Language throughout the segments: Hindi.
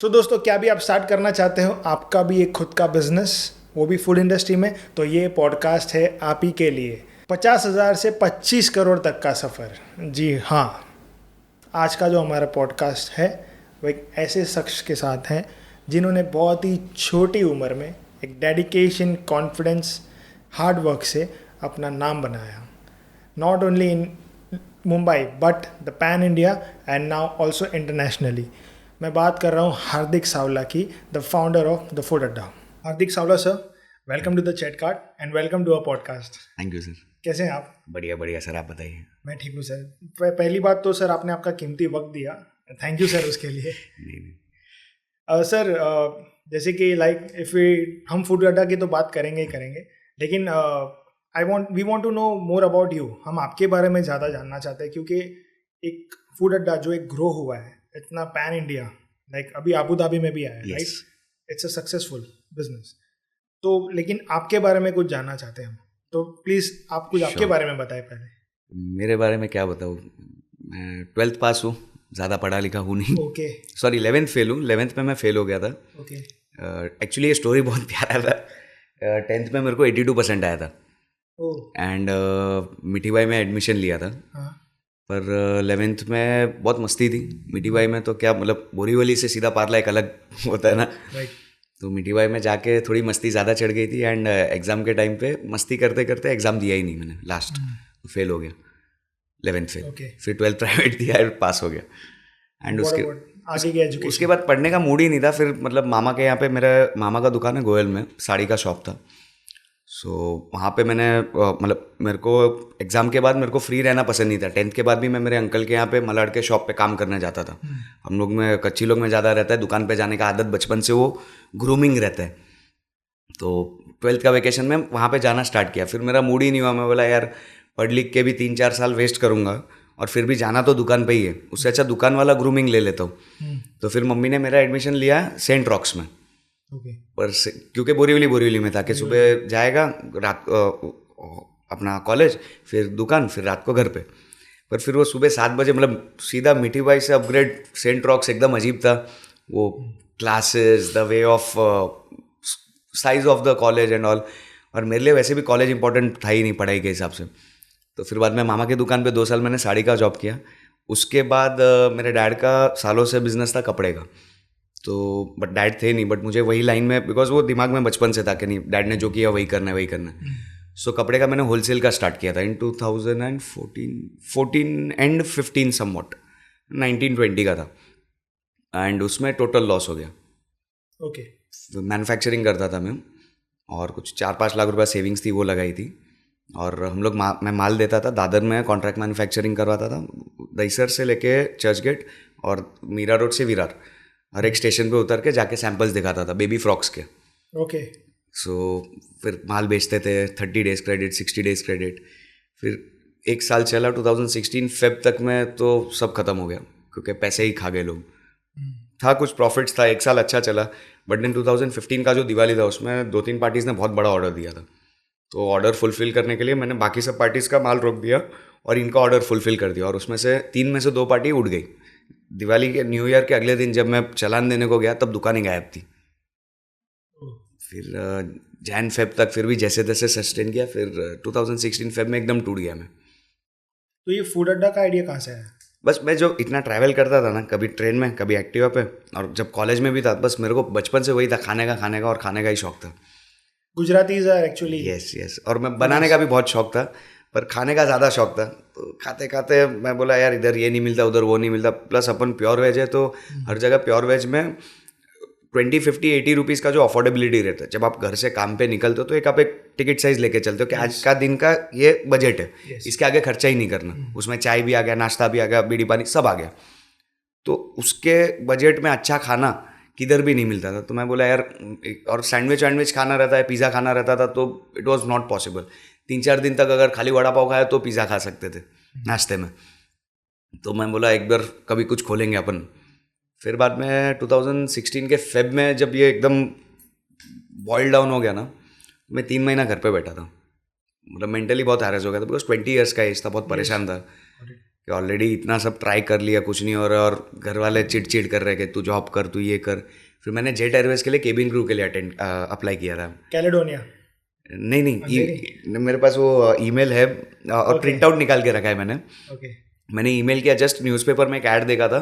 तो दोस्तों, क्या भी आप स्टार्ट करना चाहते हो, आपका भी एक खुद का बिजनेस, वो भी फूड इंडस्ट्री में, तो ये पॉडकास्ट है आप ही के लिए। 50,000 से 25 करोड़ तक का सफ़र। जी हाँ, आज का जो हमारा पॉडकास्ट है वो एक ऐसे शख्स के साथ है जिन्होंने बहुत ही छोटी उम्र में एक डेडिकेशन, कॉन्फिडेंस, हार्ड वर्क से अपना नाम बनाया। Not only in Mumbai but the pan India and now also internationally. मैं बात कर रहा हूँ हार्दिक सावला की, the founder of the food Adda. Hardik Sawla sir, welcome to the chat card and welcome to a podcast. Thank you sir. कैसे हैं आप? बढ़िया बढ़िया सर, आप बताइए। मैं ठीक हूँ सर। पहली बात तो सर, आपने आपका कीमती वक्त दिया, थैंक यू सर उसके लिए। नहीं। सर, जैसे कि हम फूड अड्डा की तो बात करेंगे ही करेंगे, लेकिन we want to know more about you. हम आपके बारे में ज़्यादा जानना चाहते हैं, क्योंकि एक फूड अड्डा जो एक ग्रो हुआ है इतना पैन इंडिया, लाइक अभी आबू धाबी में भी आया है, right? It's a successful business. तो लेकिन आपके बारे में कुछ जानना चाहते हैं हम, तो प्लीज़ आप कुछ आपके बारे में बताएं पहले। मेरे बारे में क्या बताऊँ, मैं 12th पास हूँ, ज़्यादा पढ़ा लिखा हूँ नहीं। ओके। सॉरी, 11th फेल हूँ। 11th में मैं फेल हो गया था। ओके। एक्चुअली ये स्टोरी बहुत प्यारा था। 10th में मेरे को 82% आया था एंड मिठी बाई में एडमिशन लिया था। हाँ। पर 11th में बहुत मस्ती थी। मिठी बाई में तो क्या, मतलब बोरीवली से सीधा पारला एक अलग होता है ना, राइट। तो मिठी बाई में जाके थोड़ी मस्ती ज़्यादा चढ़ गई थी एंड एग्ज़ाम के टाइम पे मस्ती करते करते एग्ज़ाम दिया ही नहीं मैंने, लास्ट तो फेल हो गया 11th फेल। Okay. फिर 12th प्राइवेट दिया और पास हो गया एंड आगे की एजुकेशन। उसके बाद पढ़ने का मूड ही नहीं था। फिर मतलब मामा के यहाँ पे, मेरा मामा का दुकान है गोयल में, साड़ी का शॉप था। सो वहाँ पे मैंने मतलब मेरे को एग्ज़ाम के बाद मेरे को फ्री रहना पसंद नहीं था। 10th के बाद भी मैं मेरे अंकल के यहाँ पे मलाड के शॉप पे काम करने जाता था। हम लोग में कच्ची लोग में ज़्यादा रहता है, दुकान पे जाने का आदत बचपन से, वो ग्रूमिंग रहता है। तो 12th का वेकेशन में वहाँ पे जाना स्टार्ट किया। फिर मेरा मूड ही नहीं हुआ। मैं बोला यार, पढ़ लिख के भी 3-4 साल वेस्ट करूँगा और फिर भी जाना तो दुकान पे ही है, उससे अच्छा दुकान वाला ग्रूमिंग ले लेता हूँ। तो फिर मम्मी ने मेरा एडमिशन लिया सेंट रॉक्स में। पर क्योंकि बोरीवली में था कि सुबह जाएगा, रात अपना कॉलेज, फिर दुकान, फिर रात को घर पे। पर फिर वो सुबह 7 बजे, मतलब सीधा मिठी बाई से अपग्रेड सेंट रॉक्स एकदम अजीब था। वो classes, the way of size of the college and all. और मेरे लिए वैसे भी कॉलेज इंपॉर्टेंट था ही नहीं पढ़ाई के हिसाब से। तो फिर बाद में मामा की दुकान पे 2 साल मैंने साड़ी का जॉब किया। उसके बाद मेरे डैड का सालों से बिजनेस था कपड़े का। तो बट डैड थे नहीं, बट मुझे वही लाइन में, बिकॉज वो दिमाग में बचपन से था कि नहीं, डैड ने जो किया वही करना है, वही करना है। सो कपड़े का मैंने होलसेल का स्टार्ट किया था इन 2014 एंड 15 समवॉट, 1920 का था। एंड उसमें टोटल लॉस हो गया। ओके। मैन्युफैक्चरिंग करता था मैं, और कुछ 4-5 लाख रुपया सेविंग्स थी, वो लगाई थी। और हम लोग मैं माल देता था, दादर में कॉन्ट्रैक्ट मैन्युफैक्चरिंग करवाता था, दहीसर से लेके चर्च गेट और मीरा रोड से विरार, हर एक स्टेशन पे उतर के जाके सैंपल्स दिखाता था बेबी फ्रॉक्स के। ओके। सो फिर माल बेचते थे, 30 डेज क्रेडिट, 60 डेज क्रेडिट। फिर 1 साल चला, 2016 फेब तक में तो सब खत्म हो गया, क्योंकि पैसे ही खा गए लोग। था कुछ प्रॉफिट्स था, 1 साल अच्छा चला। बट इन 2015 का जो दिवाली था, उसमें 2-3 पार्टीज़ ने बहुत बड़ा ऑर्डर दिया था। तो ऑर्डर फुलफिल करने के लिए मैंने बाकी सब पार्टीज़ का माल रोक दिया और इनका ऑर्डर फुलफिल कर दिया। और उसमें से 3 में से 2 पार्टी उड़ गई। दिवाली के, न्यू ईयर के अगले दिन जब मैं चालान देने को गया, तब दुकान ही गायब थी। फिर जैन फेब तक फिर भी जैसे तैसे सस्टेन किया। फिर 2016 फेब में एकदम टूट गया मैं। तो ये फूड अड्डा का आइडिया कहाँ से आया? बस मैं जो इतना ट्रैवल करता था ना, कभी ट्रेन में, कभी एक्टिवा पे, और जब कॉलेज में भी था, बस मेरे को बचपन से वही था, खाने का और खाने का ही शौक था। Gujaratis are actually. यस। और मैं बनाने का भी बहुत शौक था, पर खाने का ज़्यादा शौक था। तो खाते खाते मैं बोला यार, इधर ये नहीं मिलता, उधर वो नहीं मिलता। प्लस अपन प्योर वेज है, तो हर जगह प्योर वेज में 20, 50, 80 रुपीज़ का जो अफोर्डेबिलिटी रहता है, जब आप घर से काम पे निकलते हो तो एक आप एक टिकट साइज लेके चलते हो कि आज का दिन का ये बजट है, इसके आगे खर्चा ही नहीं करना। उसमें चाय भी आ गया, नाश्ता भी आ गया, बीड़ी पानी सब आ गया। तो उसके बजट में अच्छा खाना किधर भी नहीं मिलता था। तो मैं बोला यार, और सैंडविच खाना रहता है, पिज़्ज़ा खाना रहता था, तो इट वॉज नॉट पॉसिबल। 3-4 दिन तक अगर खाली वड़ा पाव खाया तो पिज़्ज़ा खा सकते थे नाश्ते में। तो मैं बोला एक बार कभी कुछ खोलेंगे अपन। फिर बाद में 2016 के फेब में जब ये एकदम बॉयल डाउन हो गया ना, मैं 3 महीना घर पे बैठा था। मतलब मेंटली बहुत हैरेस हो गया था, बिकॉज 20 ईयर्स का एज था, बहुत परेशान था कि ऑलरेडी इतना सब ट्राई कर लिया, कुछ नहीं हो रहा, और घर वाले चिड़ कर रहे कि तू जॉब कर, तू ये कर। फिर मैंने जेट एयरवेज के लिए केबिन क्रू के लिए अप्लाई किया था। कैलेडोनिया? नहीं, मेरे पास वो ईमेल है और प्रिंट आउट निकाल के रखा है मैंने। ओके। मैंने ईमेल किया, जस्ट न्यूज़पेपर में एक ऐड देखा था,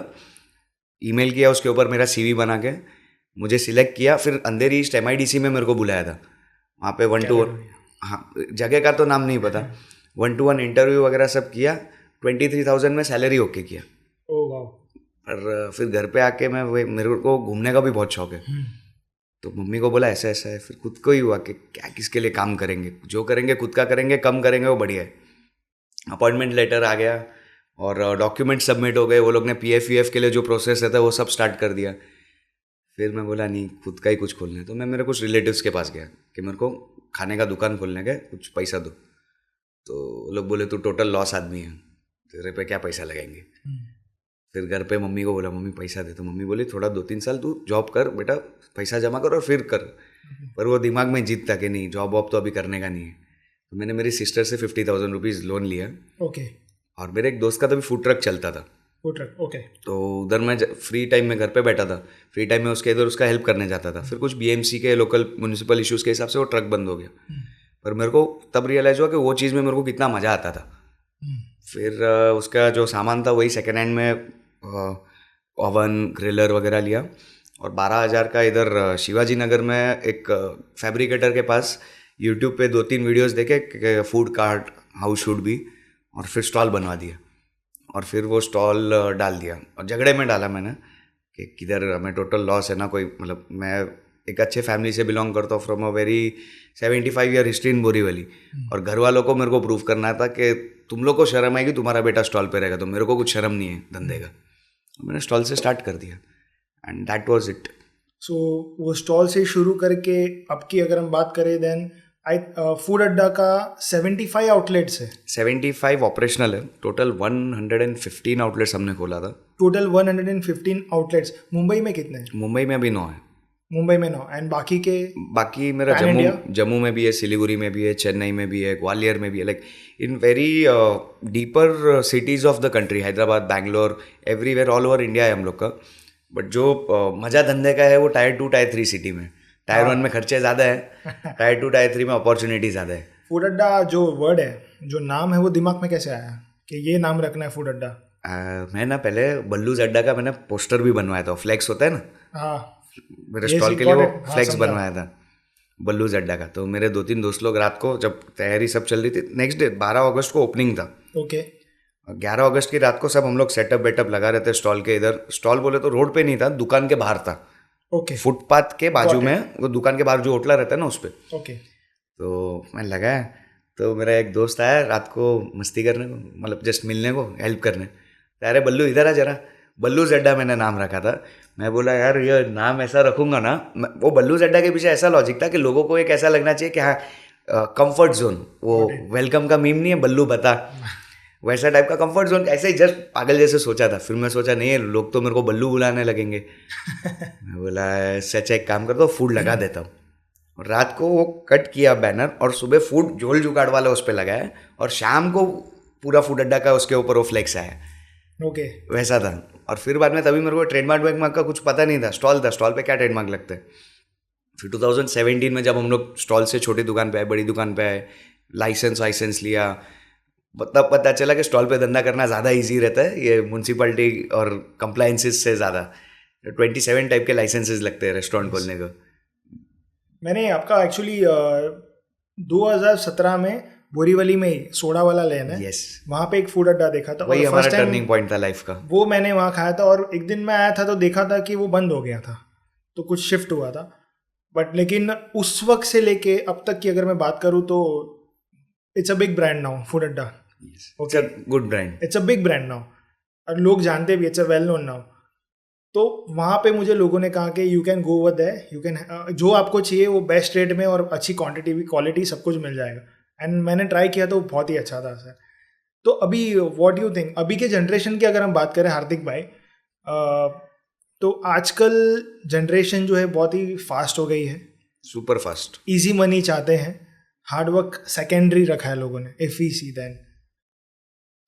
ईमेल किया, उसके ऊपर मेरा सीवी बना के मुझे सिलेक्ट किया। फिर अंधेरी ईस्ट MIDC में मेरे को बुलाया था, वहाँ पे 1-to-1, हाँ जगह का तो नाम नहीं पता, 1-to-1 इंटरव्यू वगैरह सब किया। 23,000 में सैलरी ओके किया। ओह वाह। और फिर घर पे आके मेरे को घूमने का भी बहुत शौक है, तो मम्मी को बोला ऐसा ऐसा है। फिर खुद को ही हुआ कि क्या किसके लिए काम करेंगे, जो करेंगे खुद का करेंगे, कम करेंगे वो बढ़िया है। अपॉइंटमेंट लेटर आ गया और डॉक्यूमेंट सबमिट हो गए, वो लोग ने PF VF के लिए जो प्रोसेस रहता है वो सब स्टार्ट कर दिया। फिर मैं बोला नहीं, खुद का ही कुछ खोलना है। तो मैं मेरे कुछ रिलेटिव्स के पास गया कि मेरे को खाने का दुकान खोलने का, कुछ पैसा दो। तो वो लोग बोले तू टोटल लॉस आदमी है, तेरे पे क्या पैसा लगाएंगे। फिर घर पे मम्मी को बोला, मम्मी पैसा दे। तो मम्मी बोली थोड़ा 2-3 साल तू जॉब कर बेटा, पैसा जमा कर और फिर कर। पर वो दिमाग में जीत था कि नहीं, जॉब वॉब तो अभी करने का नहीं है। तो मैंने मेरी सिस्टर से 50,000 रुपीज़ लोन लिया। ओके। और मेरे एक दोस्त का तभी फूड ट्रक चलता था। Food truck, okay. तो उधर मैं फ्री टाइम में घर पे बैठा था, फ्री टाइम में उसके इधर उसका हेल्प करने जाता था। फिर कुछ BMC के लोकल म्यूनिसिपल इश्यूज़ के हिसाब से वो ट्रक बंद हो गया। पर मेरे को तब रियलाइज़ हुआ कि वो चीज़ में मेरे को कितना मज़ा आता था। फिर उसका जो सामान था वही सेकेंड हैंड में ओवन, ग्रिलर वगैरह लिया। और 12,000 का इधर शिवाजी नगर में एक फैब्रिकेटर के पास यूट्यूब पे 2-3 वीडियोस देखे, food cart how should be, और फिर स्टॉल बनवा दिया। और फिर वो स्टॉल डाल दिया, और झगड़े में डाला मैंने कि किधर हमें टोटल लॉस है ना कोई, मतलब मैं एक अच्छे फैमिली से बिलोंग करता हूँ, from a very 75 year history in Borivali. और घर वालों को मेरे को प्रूव करना था कि तुम लोग को शर्म आएगी, तुम्हारा बेटा स्टॉल पे रहेगा, तो मेरे को कुछ शर्म नहीं है धंधे का। मैंने स्टॉल से स्टार्ट कर दिया एंड दैट वाज इट। सो वो स्टॉल से शुरू करके अब की अगर हम बात करें, देन फूड अड्डा का 75 आउटलेट्स है। 75 ऑपरेशनल है, टोटल 115 आउटलेट्स हमने खोला था। Total 115 outlets. मुंबई में कितने हैं? मुंबई में अभी 9 है। मुंबई में 9, एंड बाकी मेरा Pan जम्मू में भी है, सिलीगुड़ी में भी है, चेन्नई में भी है, ग्वालियर में भी है, like in very deeper cities of the country, Hyderabad, Bangalore, everywhere, all over India है हम लोग का। बट जो मज़ा धंधे का है वो Tier 2 Tier 3 सिटी में। Tier 1 में खर्चे ज़्यादा है, Tier 2 Tier 3 में अपॉर्चुनिटी ज़्यादा है। फूड अड्डा जो वर्ड है, जो नाम है, वो दिमाग में कैसे आया कि ये नाम रखना है फूड अड्डा? मैं ना पहले बल्लूज अड्डा का मैंने पोस्टर भी बनवाया था, फ्लेक्स होता है ना, हाँ, मेरे स्टॉल के लिए वो हाँ, फ्लेक्स समझा। बनवाया था बल्लूज अड्डा का। तो मेरे 2-3 दोस्त लोग रात को जब तैयारी सब चल रही थी, नेक्स्ट डे 12 अगस्त को ओपनिंग था, ओके। 11 अगस्त की रात को सब हम लोग सेटअप वेटअप लगा रहे थे स्टॉल के इधर। स्टॉल बोले तो रोड पे नहीं था, दुकान के बाहर था, ओके, फुटपाथ के बाजू में, वो दुकान के बाहर जो होटला रहता है ना उस पर। ओके। तो मैं लगाया, तो मेरा एक दोस्त आया रात को मस्ती करने को, मतलब जस्ट मिलने को, हेल्प करने। अरे बल्लू इधर आ जरा, बल्लूज अड्डा मैंने नाम रखा था। मैं बोला यार ये नाम ऐसा रखूंगा ना, वो बल्लूज अड्डा के पीछे ऐसा लॉजिक था कि लोगों को एक ऐसा लगना चाहिए कि हाँ कंफर्ट जोन, वो वेलकम का मीम नहीं है बल्लू बता, वैसा टाइप का कंफर्ट जोन, ऐसे ही जस्ट पागल जैसे सोचा था। फिर मैं सोचा नहीं लोग तो मेरे को बल्लू बुलाने लगेंगे। मैं बोला सच एक काम करता हूँ, फूड लगा देता हूँ। और रात को वो कट किया बैनर, और सुबह फूड झोल जुगाड़ वाला उस पर लगाया, और शाम को पूरा फूड अड्डा का उसके ऊपर वो फ्लेक्स आया, ओके। वैसा था। और फिर बाद में तभी मेरे को ट्रेडमार्क का कुछ पता नहीं था, स्टॉल था, स्टॉल पे क्या ट्रेडमार्क लगता है। फिर 2017 में जब हम लोग स्टॉल से छोटी दुकान पे आए, बड़ी दुकान पे आए, लाइसेंस लिया, तब पता चला कि स्टॉल पे धंधा करना ज़्यादा इजी रहता है, ये म्यूनसिपैलिटी और कंप्लाइंसेस से ज़्यादा। 27 टाइप के लाइसेंसेस लगते हैं रेस्टोरेंट खोलने को। मैंने आपका एक्चुअली 2017 में बोरीवली में ही सोडा वाला लेन है, यस, वहाँ पे एक फूड अड्डा देखा था। वही और हमारा first time टर्निंग पॉइंट था लाइफ का। वो मैंने वहाँ खाया था, और एक दिन मैं आया था तो देखा था कि वो बंद हो गया था, तो कुछ शिफ्ट हुआ था। बट लेकिन उस वक्त से लेके अब तक की अगर मैं बात करूँ तो it's a big brand now, food Adda. Okay, good brand, it's a big brand now, और लोग जानते भी, it's a well known now. तो वहाँ पे मुझे लोगों ने कहा कि you can go over there, you can, जो आपको चाहिए वो बेस्ट रेट में और अच्छी क्वांटिटी भी, क्वालिटी सब कुछ मिल जाएगा। एंड मैंने ट्राई किया तो बहुत ही अच्छा था सर। तो अभी व्हाट यू थिंक, अभी के जनरेशन की अगर हम बात करें हार्दिक भाई, तो आजकल जनरेशन जो है बहुत ही फास्ट हो गई है, सुपर फास्ट, इजी मनी चाहते हैं, हार्डवर्क सेकेंडरी रखा है लोगों ने, FEC। देन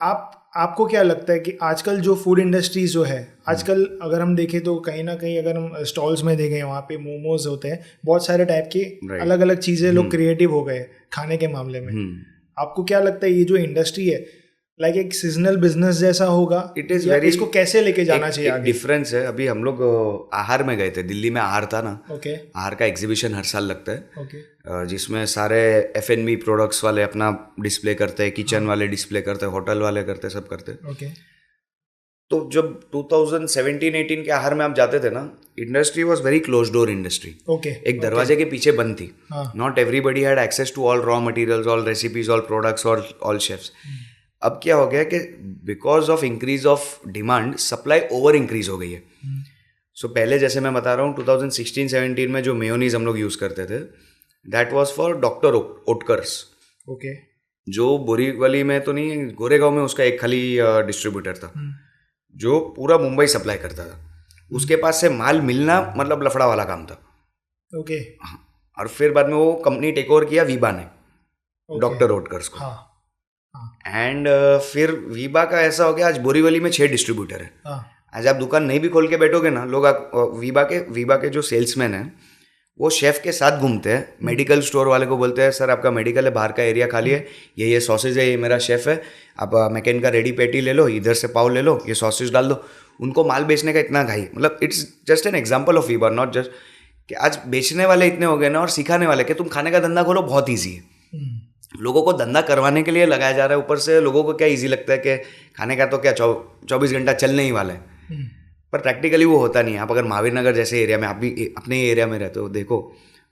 आप आपको क्या लगता है कि आजकल जो फूड इंडस्ट्रीज जो है आजकल अगर हम देखें तो कहीं ना कहीं अगर हम स्टॉल्स में देखें वहाँ पे मोमोज होते हैं, बहुत सारे टाइप की अलग अलग चीज़ें लोग क्रिएटिव हो गए खाने के मामले में। आपको क्या लगता है ये जो इंडस्ट्री है लाइक एक सीजनल बिजनेस जैसा होगा, इट इज़ वेरी, इसको कैसे लेके जाना चाहिए आगे? डिफरेंस है। अभी हम लोग आहार में गए थे, दिल्ली में आहार था ना। ओके। आहार का एग्जीबिशन हर साल लगता है। ओके। जिसमें सारे F&B प्रोडक्ट्स वाले अपना डिस्प्ले करते हैं, किचन वाले डिस्प्ले करते हैं, होटल वाले करते हैं, सब करते हैं। ओके। तो जब 2017-18 के आहार में आप जाते थे ना, industry was very close door industry. Okay. एक दरवाजे के पीछे बंद थी। Not everybody had access to all raw materials, all recipes, all products, all chefs. अब क्या हो गया कि because of increase of demand supply over increase हो गई है। सो पहले जैसे मैं बता रहा हूँ 2016-17 में जो मेयोनीज हम लोग यूज़ करते थे, that was for doctor Oetker's. Okay. जो बोरीवली में तो नहीं, गोरेगांव में उसका एक खाली डिस्ट्रीब्यूटर था जो पूरा मुंबई सप्लाई करता था। उसके पास से माल मिलना मतलब लफड़ा वाला काम था। ओके। और फिर बाद में वो कंपनी टेक ओवर किया वीबा ने, डॉक्टर ओटकर्स को। एंड फिर वीबा का ऐसा हो गया, आज बोरीवली में 6 डिस्ट्रीब्यूटर है। आज आप दुकान नहीं भी खोल के बैठोगे ना, लोग वीबा के जो सेल्समैन है वो शेफ के साथ घूमते हैं। मेडिकल स्टोर वाले को बोलते हैं सर आपका मेडिकल है, बाहर का एरिया खाली है, ये सॉसेज है, ये मेरा शेफ है, आप मैकेन का रेडी पैटी ले लो, इधर से पाव ले लो, ये सॉसेज डाल दो। उनको माल बेचने का इतना घाई, मतलब it's just an example of Veeba, not just कि आज बेचने वाले इतने हो गए ना और सिखाने वाले कि तुम खाने का धंधा खोलो, बहुत ईजी है। लोगों को धंधा करवाने के लिए लगाया जा रहा है। ऊपर से लोगों को क्या इजी लगता है कि खाने का तो क्या 24 घंटा चलने ही वाला है, पर प्रैक्टिकली वो होता नहीं है। आप अगर महावीर नगर जैसे एरिया में, आप भी अपने एरिया में रहते हो, देखो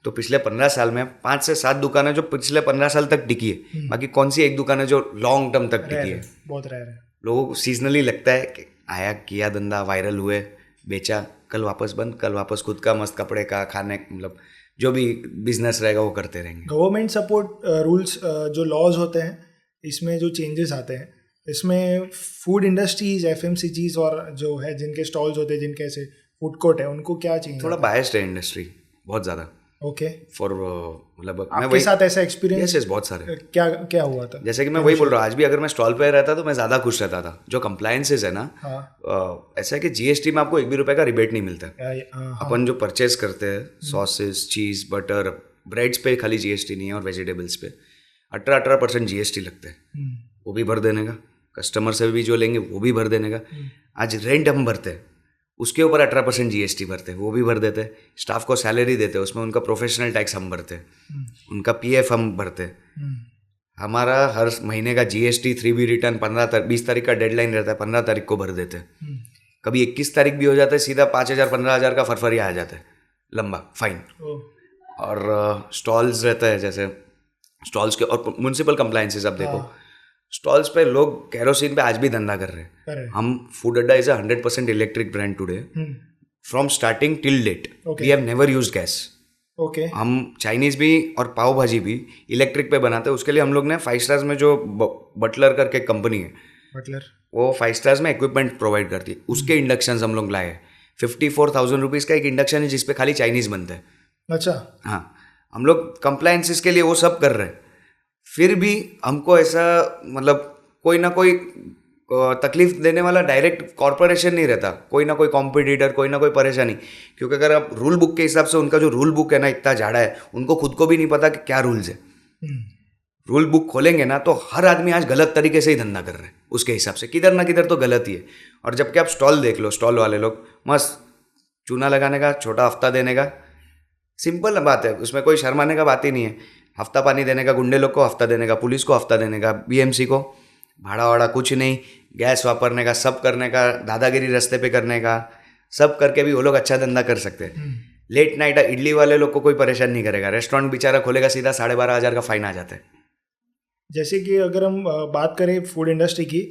तो पिछले 15 साल में 5 से 7 दुकानें जो पिछले 15 साल तक टिकी है, बाकी कौन सी एक दुकान है जो लॉन्ग टर्म तक टिकी है? बहुत रेयर है। लोगों को सीजनली लगता है कि आया, किया धंधा, वायरल हुए, बेचा, कल वापस बंद, कल वापस खुद का मस्त कपड़े का, खाने, मतलब जो भी बिजनेस रहेगा वो करते रहेंगे। गवर्नमेंट सपोर्ट रूल्स जो लॉज होते हैं, इसमें जो चेंजेस आते हैं, इसमें फूड इंडस्ट्रीज, FMCGs और जो है जिनके स्टॉल्स होते हैं, जिनके ऐसे फूड कोर्ट है, उनको क्या चाहिए? थोड़ा बायस्ड है इंडस्ट्री, बहुत ज़्यादा। ओके। फॉर मतलब आपके साथ ऐसा एक्सपीरियंस? यस, बहुत सारे। क्या हुआ था? जैसे कि मैं वही बोल रहा हूँ, आज भी अगर मैं स्टॉल पे रहता तो मैं ज़्यादा खुश रहता था। जो कंप्लायंसेस है ना, ऐसा है कि GST में आपको 1 भी रुपये का रिबेट नहीं मिलता है। अपन जो परचेज करते हैं, सॉसेस, चीज़, बटर, ब्रेड्स पे खाली GST नहीं है, और वेजिटेबल्स पे 18% GST लगता है, वो भी भर देने का। कस्टमर से भी जो लेंगे वो भी भर देने का। आज रेंट हम भरते हैं, उसके ऊपर 18% GST भरते हैं, वो भी भर देते हैं। स्टाफ को सैलरी देते हैं, उसमें उनका प्रोफेशनल टैक्स हम भरते हैं, उनका PF हम भरते हैं। हमारा हर महीने का GST 3B रिटर्न 20 तारीख का डेडलाइन रहता है, 15 तारीख को भर देते हैं। कभी 21 तारीख भी हो जाता है, सीधा 5,000-15,000 का फरफरिया आ जाता है, लंबा फाइन। और स्टॉल्स रहता है, जैसे स्टॉल्स के और म्यूनसिपल कंप्लायंसेस, आप देखो स्टॉल्स पे लोग केरोसिन पे आज भी धंधा कर रहे हैं। हम food Adda is 100% electric brand today, from starting till date we have never used gas. Okay. हम चाइनीज भी और पाव भाजी भी इलेक्ट्रिक पे बनाते हैं। उसके लिए हम लोग ने 5 स्टार्स में जो बटलर करके कंपनी है, बटलर, वो 5 स्टार्स में इक्विपमेंट प्रोवाइड करती है, उसके इंडक्शन हम लोग लाए। 54,000 रुपीज़ का एक इंडक्शन है जिसपे खाली चाइनीज बनता है। अच्छा। हाँ, हम लोग कंप्लायंसेस के लिए वो सब कर रहे हैं, फिर भी हमको ऐसा मतलब कोई ना कोई तकलीफ देने वाला डायरेक्ट कॉर्पोरेशन नहीं रहता, कोई ना कोई कॉम्पिटिटर, कोई ना कोई परेशानी। क्योंकि अगर आप रूल बुक के हिसाब से, उनका जो रूल बुक है ना इतना झाड़ा है, उनको खुद को भी नहीं पता कि क्या रूल्स है। रूल बुक खोलेंगे ना तो हर आदमी आज गलत तरीके से ही धंधा कर रहे हैं, उसके हिसाब से किधर ना किधर तो गलत ही है। और जबकि आप स्टॉल देख लो, स्टॉल वाले लोग मस्त चूना लगाने का, छोटा हफ्ता देने का, सिंपल बात है, उसमें कोई शर्माने का बात ही नहीं है। हफ्ता पानी देने का गुंडे लोग को, हफ्ता देने का पुलिस को, हफ्ता देने का BMC को, भाड़ा वाड़ा कुछ नहीं, गैस वापरने का, सब करने का, दादागिरी रास्ते पे करने का, सब करके भी वो लोग अच्छा धंधा कर सकते हैं। लेट नाइट इडली वाले लोग को कोई परेशान नहीं करेगा, रेस्टोरेंट बेचारा खोलेगा, सीधा 12,500 का फाइन आ जाता है। जैसे कि अगर हम बात करें फूड इंडस्ट्री की,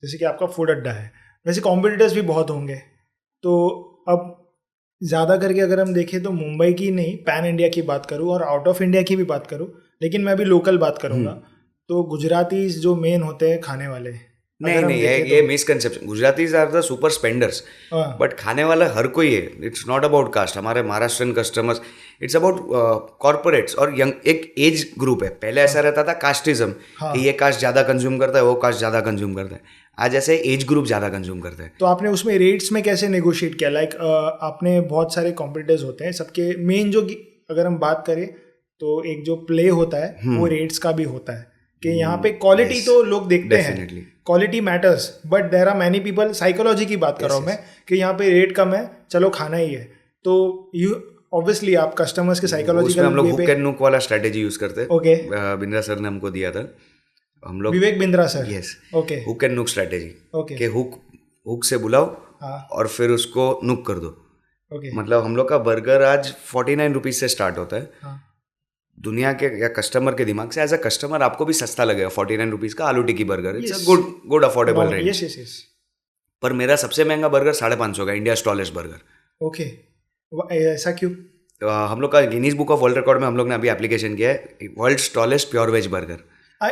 जैसे कि आपका फूड अड्डा है, वैसे कॉम्पिटिटर्स भी बहुत होंगे, तो अब ज़्यादा करके अगर हम देखें तो मुंबई की नहीं, पैन इंडिया की बात करूँ और आउट ऑफ इंडिया की भी बात करूँ, लेकिन मैं अभी लोकल बात करूँगा, तो गुजराती जो मेन होते हैं खाने वाले, नहीं, ये misconception. Gujaratis are the super spenders, but खाने वाला हर कोई है। It's not about caste. हमारे Maharashtrian customers, it's about corporates और यंग, एक एज ग्रुप है। पहले ऐसा रहता था कास्टिज्म, कि ये कास्ट ज़्यादा कंज्यूम करता है, वो कास्ट ज़्यादा कंज्यूम करता है। आज ऐसे एज ग्रुप ज़्यादा कंज्यूम करते हैं. तो आपने उसमें रेट्स में कैसे नेगोशिएट किया? लाइक आपने बहुत सारे कॉम्पिटिटर्स होते हैं, सबके मेन जो अगर हम बात करें तो एक जो प्ले होता है वो रेट्स का भी होता है कि यहाँ पे क्वालिटी तो लोग देखते हैं, quality matters, but there are many people, psychology की बात कर रहा हूँ मैं, कि यहाँ पे रेट कम है, चलो खाना ही है. तो यू ऑब्वियसली आप कस्टमर्स के साइकोलॉजिकल हम लोग हुक एंड नुक वाला स्ट्रेटेजी यूज करते हैं. ओके, बिंद्रा सर ने हमको दिया था. हम लोग Vivek Bindra sir. Yes. Okay, hook and nook strategy. Okay, कि हुक से बुलाओ और फिर उसको नुक कर दो. ओके, मतलब हम लोग का बर्गर आज 49 रुपीज से स्टार्ट होता है. दुनिया के या कस्टमर के दिमाग से एज अ कस्टमर आपको भी सस्ता लगेगा 49 रुपीज का aloo tikki burger. It's a good affordable range. पर मेरा सबसे महंगा बर्गर 550 का इंडिया स्टॉलेस्ट बर्गर. ओके, ऐसा क्यों? हम लोग का Guinness book of world record में हम लोग ने अभी एप्लीकेशन किया है, वर्ल्ड स्टॉलेस्ट प्योर वेज बर्गर.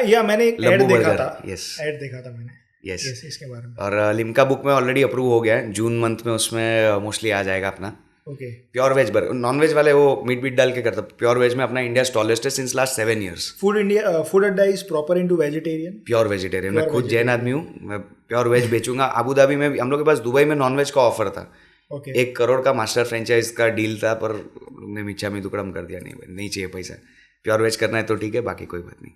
या मैंने ऐड देखा था. यस, ऐड देखा था मैंने. यस, इसके बारे में. और लिम्का बुक में ऑलरेडी अप्रूव हो गया है. जून मंथ में उसमें मोस्टली आ जाएगा अपना. Okay, pure veg burger. Non veg वाले वो मीट डाल के करते. प्योर वेज में अपना इंडिया स्टॉलेस्ट है since last 7 years. Food Adda is proper into vegetarian. Pure vegetarian. मैं खुद जैन आदमी हूँ. मैं प्योर वेज बेचूंगा. अबू धाबी में हम लोग के पास दुबई में नॉन वेज का ऑफर था. 1 करोड़ का मास्टर फ्रेंचाइज का डील था, पर हमने मिच्छा में टुकड़म कर दिया. नहीं चाहिए पैसा. प्योर वेज करना है तो ठीक है, बाकी कोई बात नहीं.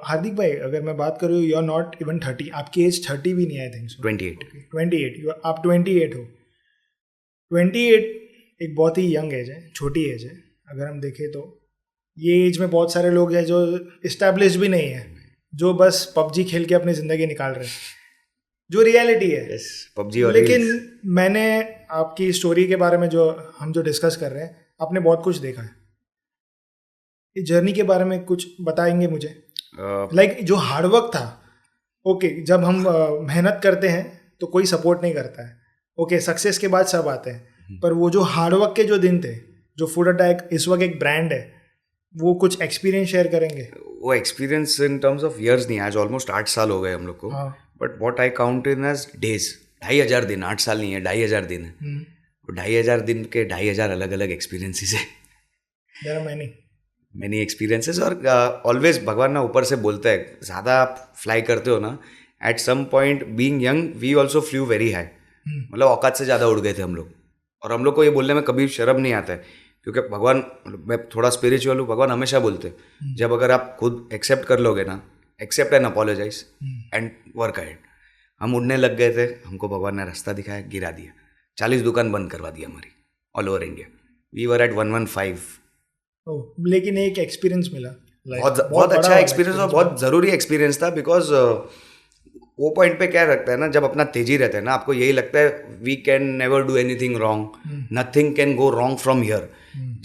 हार्दिक भाई, अगर मैं बात करूँ, यू आर नॉट इवन 30. आपकी एज 30 भी नहीं, आई थिंक सो. 28. आप 28 हो. 28 एक बहुत ही यंग एज है, छोटी एज है. अगर हम देखें तो ये एज में बहुत सारे लोग हैं जो इस्टेब्लिश भी नहीं है, जो बस पबजी खेल के अपनी ज़िंदगी निकाल रहे हैं, जो रियलिटी है. yes, PUBG. और लेकिन मैंने आपकी स्टोरी के बारे में जो डिस्कस कर रहे हैं, आपने बहुत कुछ देखा है. इस जर्नी के बारे में कुछ बताएंगे मुझे? लाइक जो हार्डवर्क था. ओके, जब हम मेहनत करते हैं तो कोई सपोर्ट नहीं करता है. ओके, सक्सेस के बाद सब आते हैं, पर वो जो हार्डवर्क के जो दिन थे, जो फूड अड्डा इस वक्त एक ब्रांड है, वो कुछ एक्सपीरियंस शेयर करेंगे? वो experience in terms of years नहीं, आज ऑलमोस्ट 8 साल हो गए हम लोग को. But what I count in age days. 2500 दिन. 8 साल नहीं है, 2500 दिन है. 2500 दिन के 2500 अलग अलग एक्सपीरियंसेस है. There are many experiences. और ऑलवेज भगवान ना ऊपर से बोलता है, ज़्यादा आप फ्लाई करते हो ना, at some point being young we also flew very high. मतलब औकात से ज़्यादा उड़ गए थे हम लोग. और हम लोग को ये बोलने में कभी शर्म नहीं आता है, क्योंकि भगवान, मैं थोड़ा स्पिरिचुअल हूँ, भगवान हमेशा बोलते हैं जब अगर आप खुद एक्सेप्ट कर लोगे ना, accept and apologise and work ahead. हम उड़ने लग गए थे, हमको भगवान ने रास्ता दिखाया, गिरा दिया. 40 दुकान बंद करवा दी हमारी all over India. We were at 115. लेकिन एक एक्सपीरियंस मिला. बहुत अच्छा एक्सपीरियंस और बहुत ज़रूरी एक्सपीरियंस था. बिकॉज वो पॉइंट पे क्या रखता है ना, जब अपना तेजी रहता है ना, आपको यही लगता है we can never do anything wrong, nothing can go wrong from here.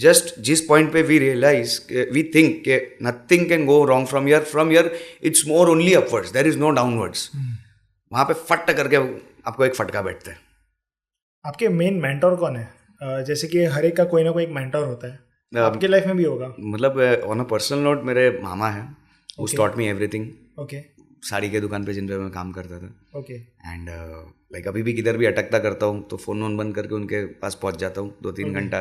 Just जिस पॉइंट पे वी रियलाइज, वी थिंक के nothing can go wrong from here it's more only upwards, there is no downwards. वहाँ पे फट करके आपको एक फटका बैठता है. आपके मेन मेंटर कौन है? जैसे कि हर एक का कोई ना कोई एक मेंटर होता है, आपके लाइफ में भी होगा. मतलब ऑन अ पर्सनल नोट, मेरे मामा है, who taught me everything. Okay. Sari के दुकान पे जिन पे मैं काम करता था. ओके. एंड लाइक अभी भी किधर भी अटकता करता हूँ तो फ़ोन वोन बंद करके उनके पास पहुँच जाता हूँ 2-3 घंटा.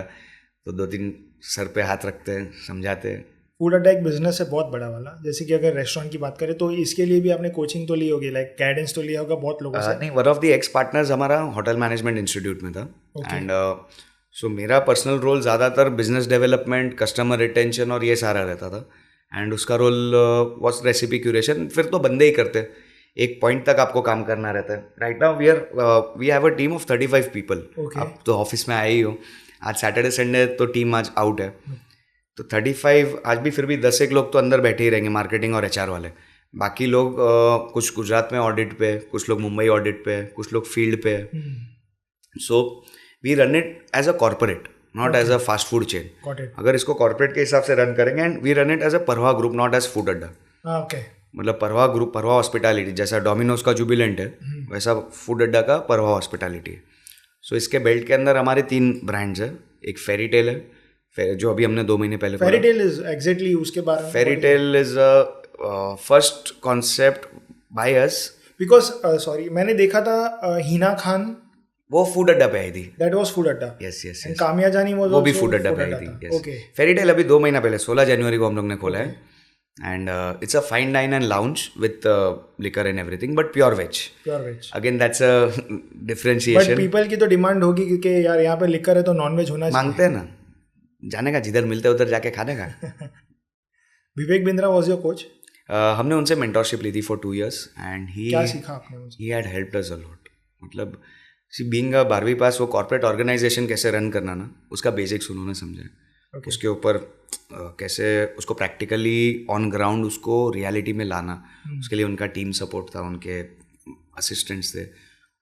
तो 2-3 सर पे हाथ रखते हैं, समझाते हैं. फूड अड्डा एक बिजनेस है बहुत बड़ा वाला. जैसे कि अगर रेस्टोरेंट की बात करें तो इसके लिए भी आपने कोचिंग तो ली होगी, लाइक गाइडेंस तो लिया होगा बहुत लोगों से. नहीं, one of the x partners हमारा होटल मैनेजमेंट इंस्टीट्यूट में था. एंड सो मेरा पर्सनल रोल ज़्यादातर बिजनेस डेवलपमेंट, कस्टमर रिटेंशन और ये सारा रहता था. एंड उसका रोल वॉज रेसिपी क्यूरेशन. फिर तो बंदे ही करते, एक पॉइंट तक आपको काम करना रहता है. Right now we have a team of 35 people. आप तो ऑफिस में आए ही हो. आज सैटरडे संडे तो टीम आज आउट है, तो 35 आज भी. फिर भी 10 लोग तो अंदर बैठे ही रहेंगे, मार्केटिंग और HR वाले. बाकी लोग कुछ गुजरात में ऑडिट पे, कुछ लोग मुंबई ऑडिट पे, कुछ लोग फील्ड पे. So we run it as a corporate, not as a fast food chain. अगर इसको कॉर्पोरेट के हिसाब से रन करेंगे, and we run it as a परवा ग्रुप, नॉट एज फूड अड्डा. मतलब परवा ग्रुप, परवा हॉस्पिटैलिटी. जैसा डोमिनोज का जुबिलेंट है, वैसा फूड अड्डा का परवा हॉस्पिटैलिटी है. सो इसके बेल्ट के अंदर हमारे 3 ब्रांड्स है. एक फेरी टेल है, जो अभी हमने 2 महीने पहले. फेरी टेल इज एग्जैक्टली उसके बारे में. Fairy tale is first concept by us. Because sorry, मैंने देखा था हिना खान, वो फूड अड्डा पे आई थी. That was food Adda. Yes yes. Kamiya Jaani वो भी फूड अड्डा पे आई थी. ओके. फेरी टेल अभी 2 महीना पहले 16 जनवरी को हम लोग ने खोला है. and it's a fine dine and lounge with liquor and everything, but pure veg. Pure veg. Again, that's a but differentiation. People की तो डिमांड होगी क्योंकि यार यहाँ पे लिकर है तो नॉन वेज होना चाहिए. मांगते हैं ना, जाने का जिधर मिलते हैं उधर जाके खाने का. Vivek Bindra was your coach. हमने उनसे मेंटरशिप ली थी for 2 years and क्या सीखा आपने उनसे? he had helped us a lot. मतलब बीइंग 12वीं पास, वो कॉर्पोरेट ऑर्गेनाइजेशन कैसे रन करना ना, उसका बेसिक्स उन्होंने समझा. उसके ऊपर कैसे उसको प्रैक्टिकली ऑन ग्राउंड उसको रियलिटी में लाना, उसके लिए उनका टीम सपोर्ट था, उनके असिस्टेंट्स थे,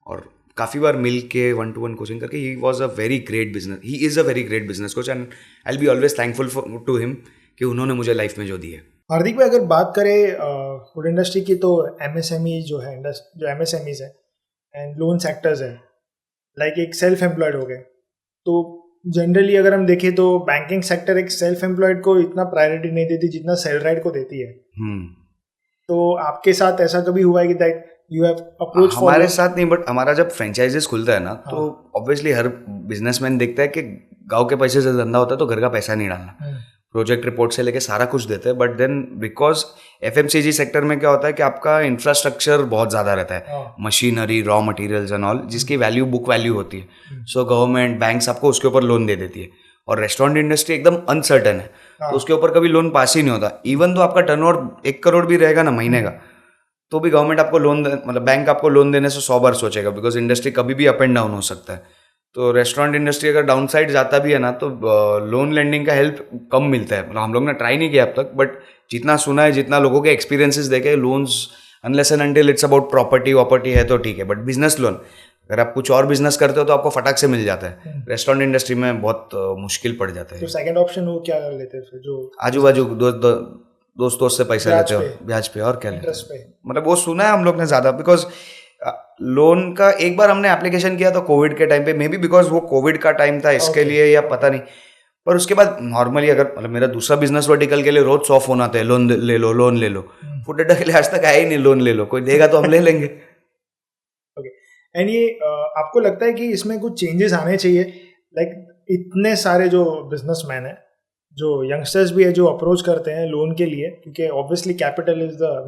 और काफ़ी बार मिल के 1-to-1 कोचिंग करके. He is a very great business coach and I will be always thankful to him कि उन्होंने मुझे लाइफ में जो दिए. हार्दिक भाई, अगर बात करें फूड इंडस्ट्री की तो एमएसएमई जो है, जो एमएसएमईज है एंड लोन सेक्टर्स है, लाइक एक सेल्फ एम्प्लॉयड हो गए. तो जनरली अगर हम देखें तो बैंकिंग सेक्टर एक सेल्फ एम्प्लॉयड को इतना प्रायोरिटी नहीं देती जितना सैलराइड को देती है. तो आपके साथ ऐसा कभी हुआ है कि दैट यू हैव अप्रोच? हमारे साथ नहीं, बट हमारा जब फ्रेंचाइजेस खुलता है ना, तो ऑब्वियसली हर बिजनेसमैन देखता है कि गांव के पैसे से धंधा होता है तो घर का पैसा नहीं डालना. प्रोजेक्ट रिपोर्ट से लेके सारा कुछ देते हैं, but then because FMCG sector में क्या होता है कि आपका इंफ्रास्ट्रक्चर बहुत ज़्यादा रहता है, machinery, raw materials and all, जिसकी वैल्यू बुक वैल्यू होती है. सो गवर्नमेंट, बैंक्स आपको उसके ऊपर लोन दे देती है, और रेस्टोरेंट इंडस्ट्री एकदम अनसर्टन है, तो उसके ऊपर कभी लोन पास ही नहीं होता. इवन तो आपका टर्नओवर 1 करोड़ भी रहेगा ना महीने का, तो भी गवर्नमेंट आपको लोन, मतलब बैंक आपको लोन देने से 100 बार सोचेगा, बिकॉज इंडस्ट्री कभी भी अप एंड डाउन हो सकता है. तो रेस्टोरेंट इंडस्ट्री अगर डाउन साइड जाता भी है ना, तो लोन लेंडिंग का हेल्प कम मिलता है. मतलब हम लोग ने ट्राई नहीं किया अब तक, बट जितना सुना है, जितना लोगों के एक्सपीरियंसेस देखे, loans unless and until it's about property है तो ठीक है, बट बिजनेस लोन अगर आप कुछ और बिजनेस करते हो तो आपको फटाक से मिल जाता है. रेस्टोरेंट इंडस्ट्री में बहुत मुश्किल पड़ जाता है. तो सेकंड ऑप्शन वो क्या कर लेते हैं फिर, जो आजू बाजू दोस्त से पैसा लेते हो ब्याज पे, और क्या लेते हो. मतलब वो सुना है हम लोग ने ज़्यादा, बिकॉज लोन का एक बार हमने एप्लीकेशन किया था कोविड के टाइम पे, मे बी बिकॉज वो कोविड का टाइम था इसके लिए या पता नहीं, पर उसके बाद नॉर्मली अगर, मतलब मेरा दूसरा बिजनेस वर्टिकल के लिए रोज 100 फोन आते हैं, लोन ले लो. फूड अड्डा के लिए आज तक आया ही नहीं लोन ले लो, कोई देगा तो हम ले लेंगे. ओके. एंड ये आपको लगता है कि इसमें कुछ चेंजेस आने चाहिए? लाइक इतने सारे जो बिजनेसमैन है, जो यंगस्टर्स भी है, जो अप्रोच करते हैं लोन के लिए, क्योंकि obviously capital is the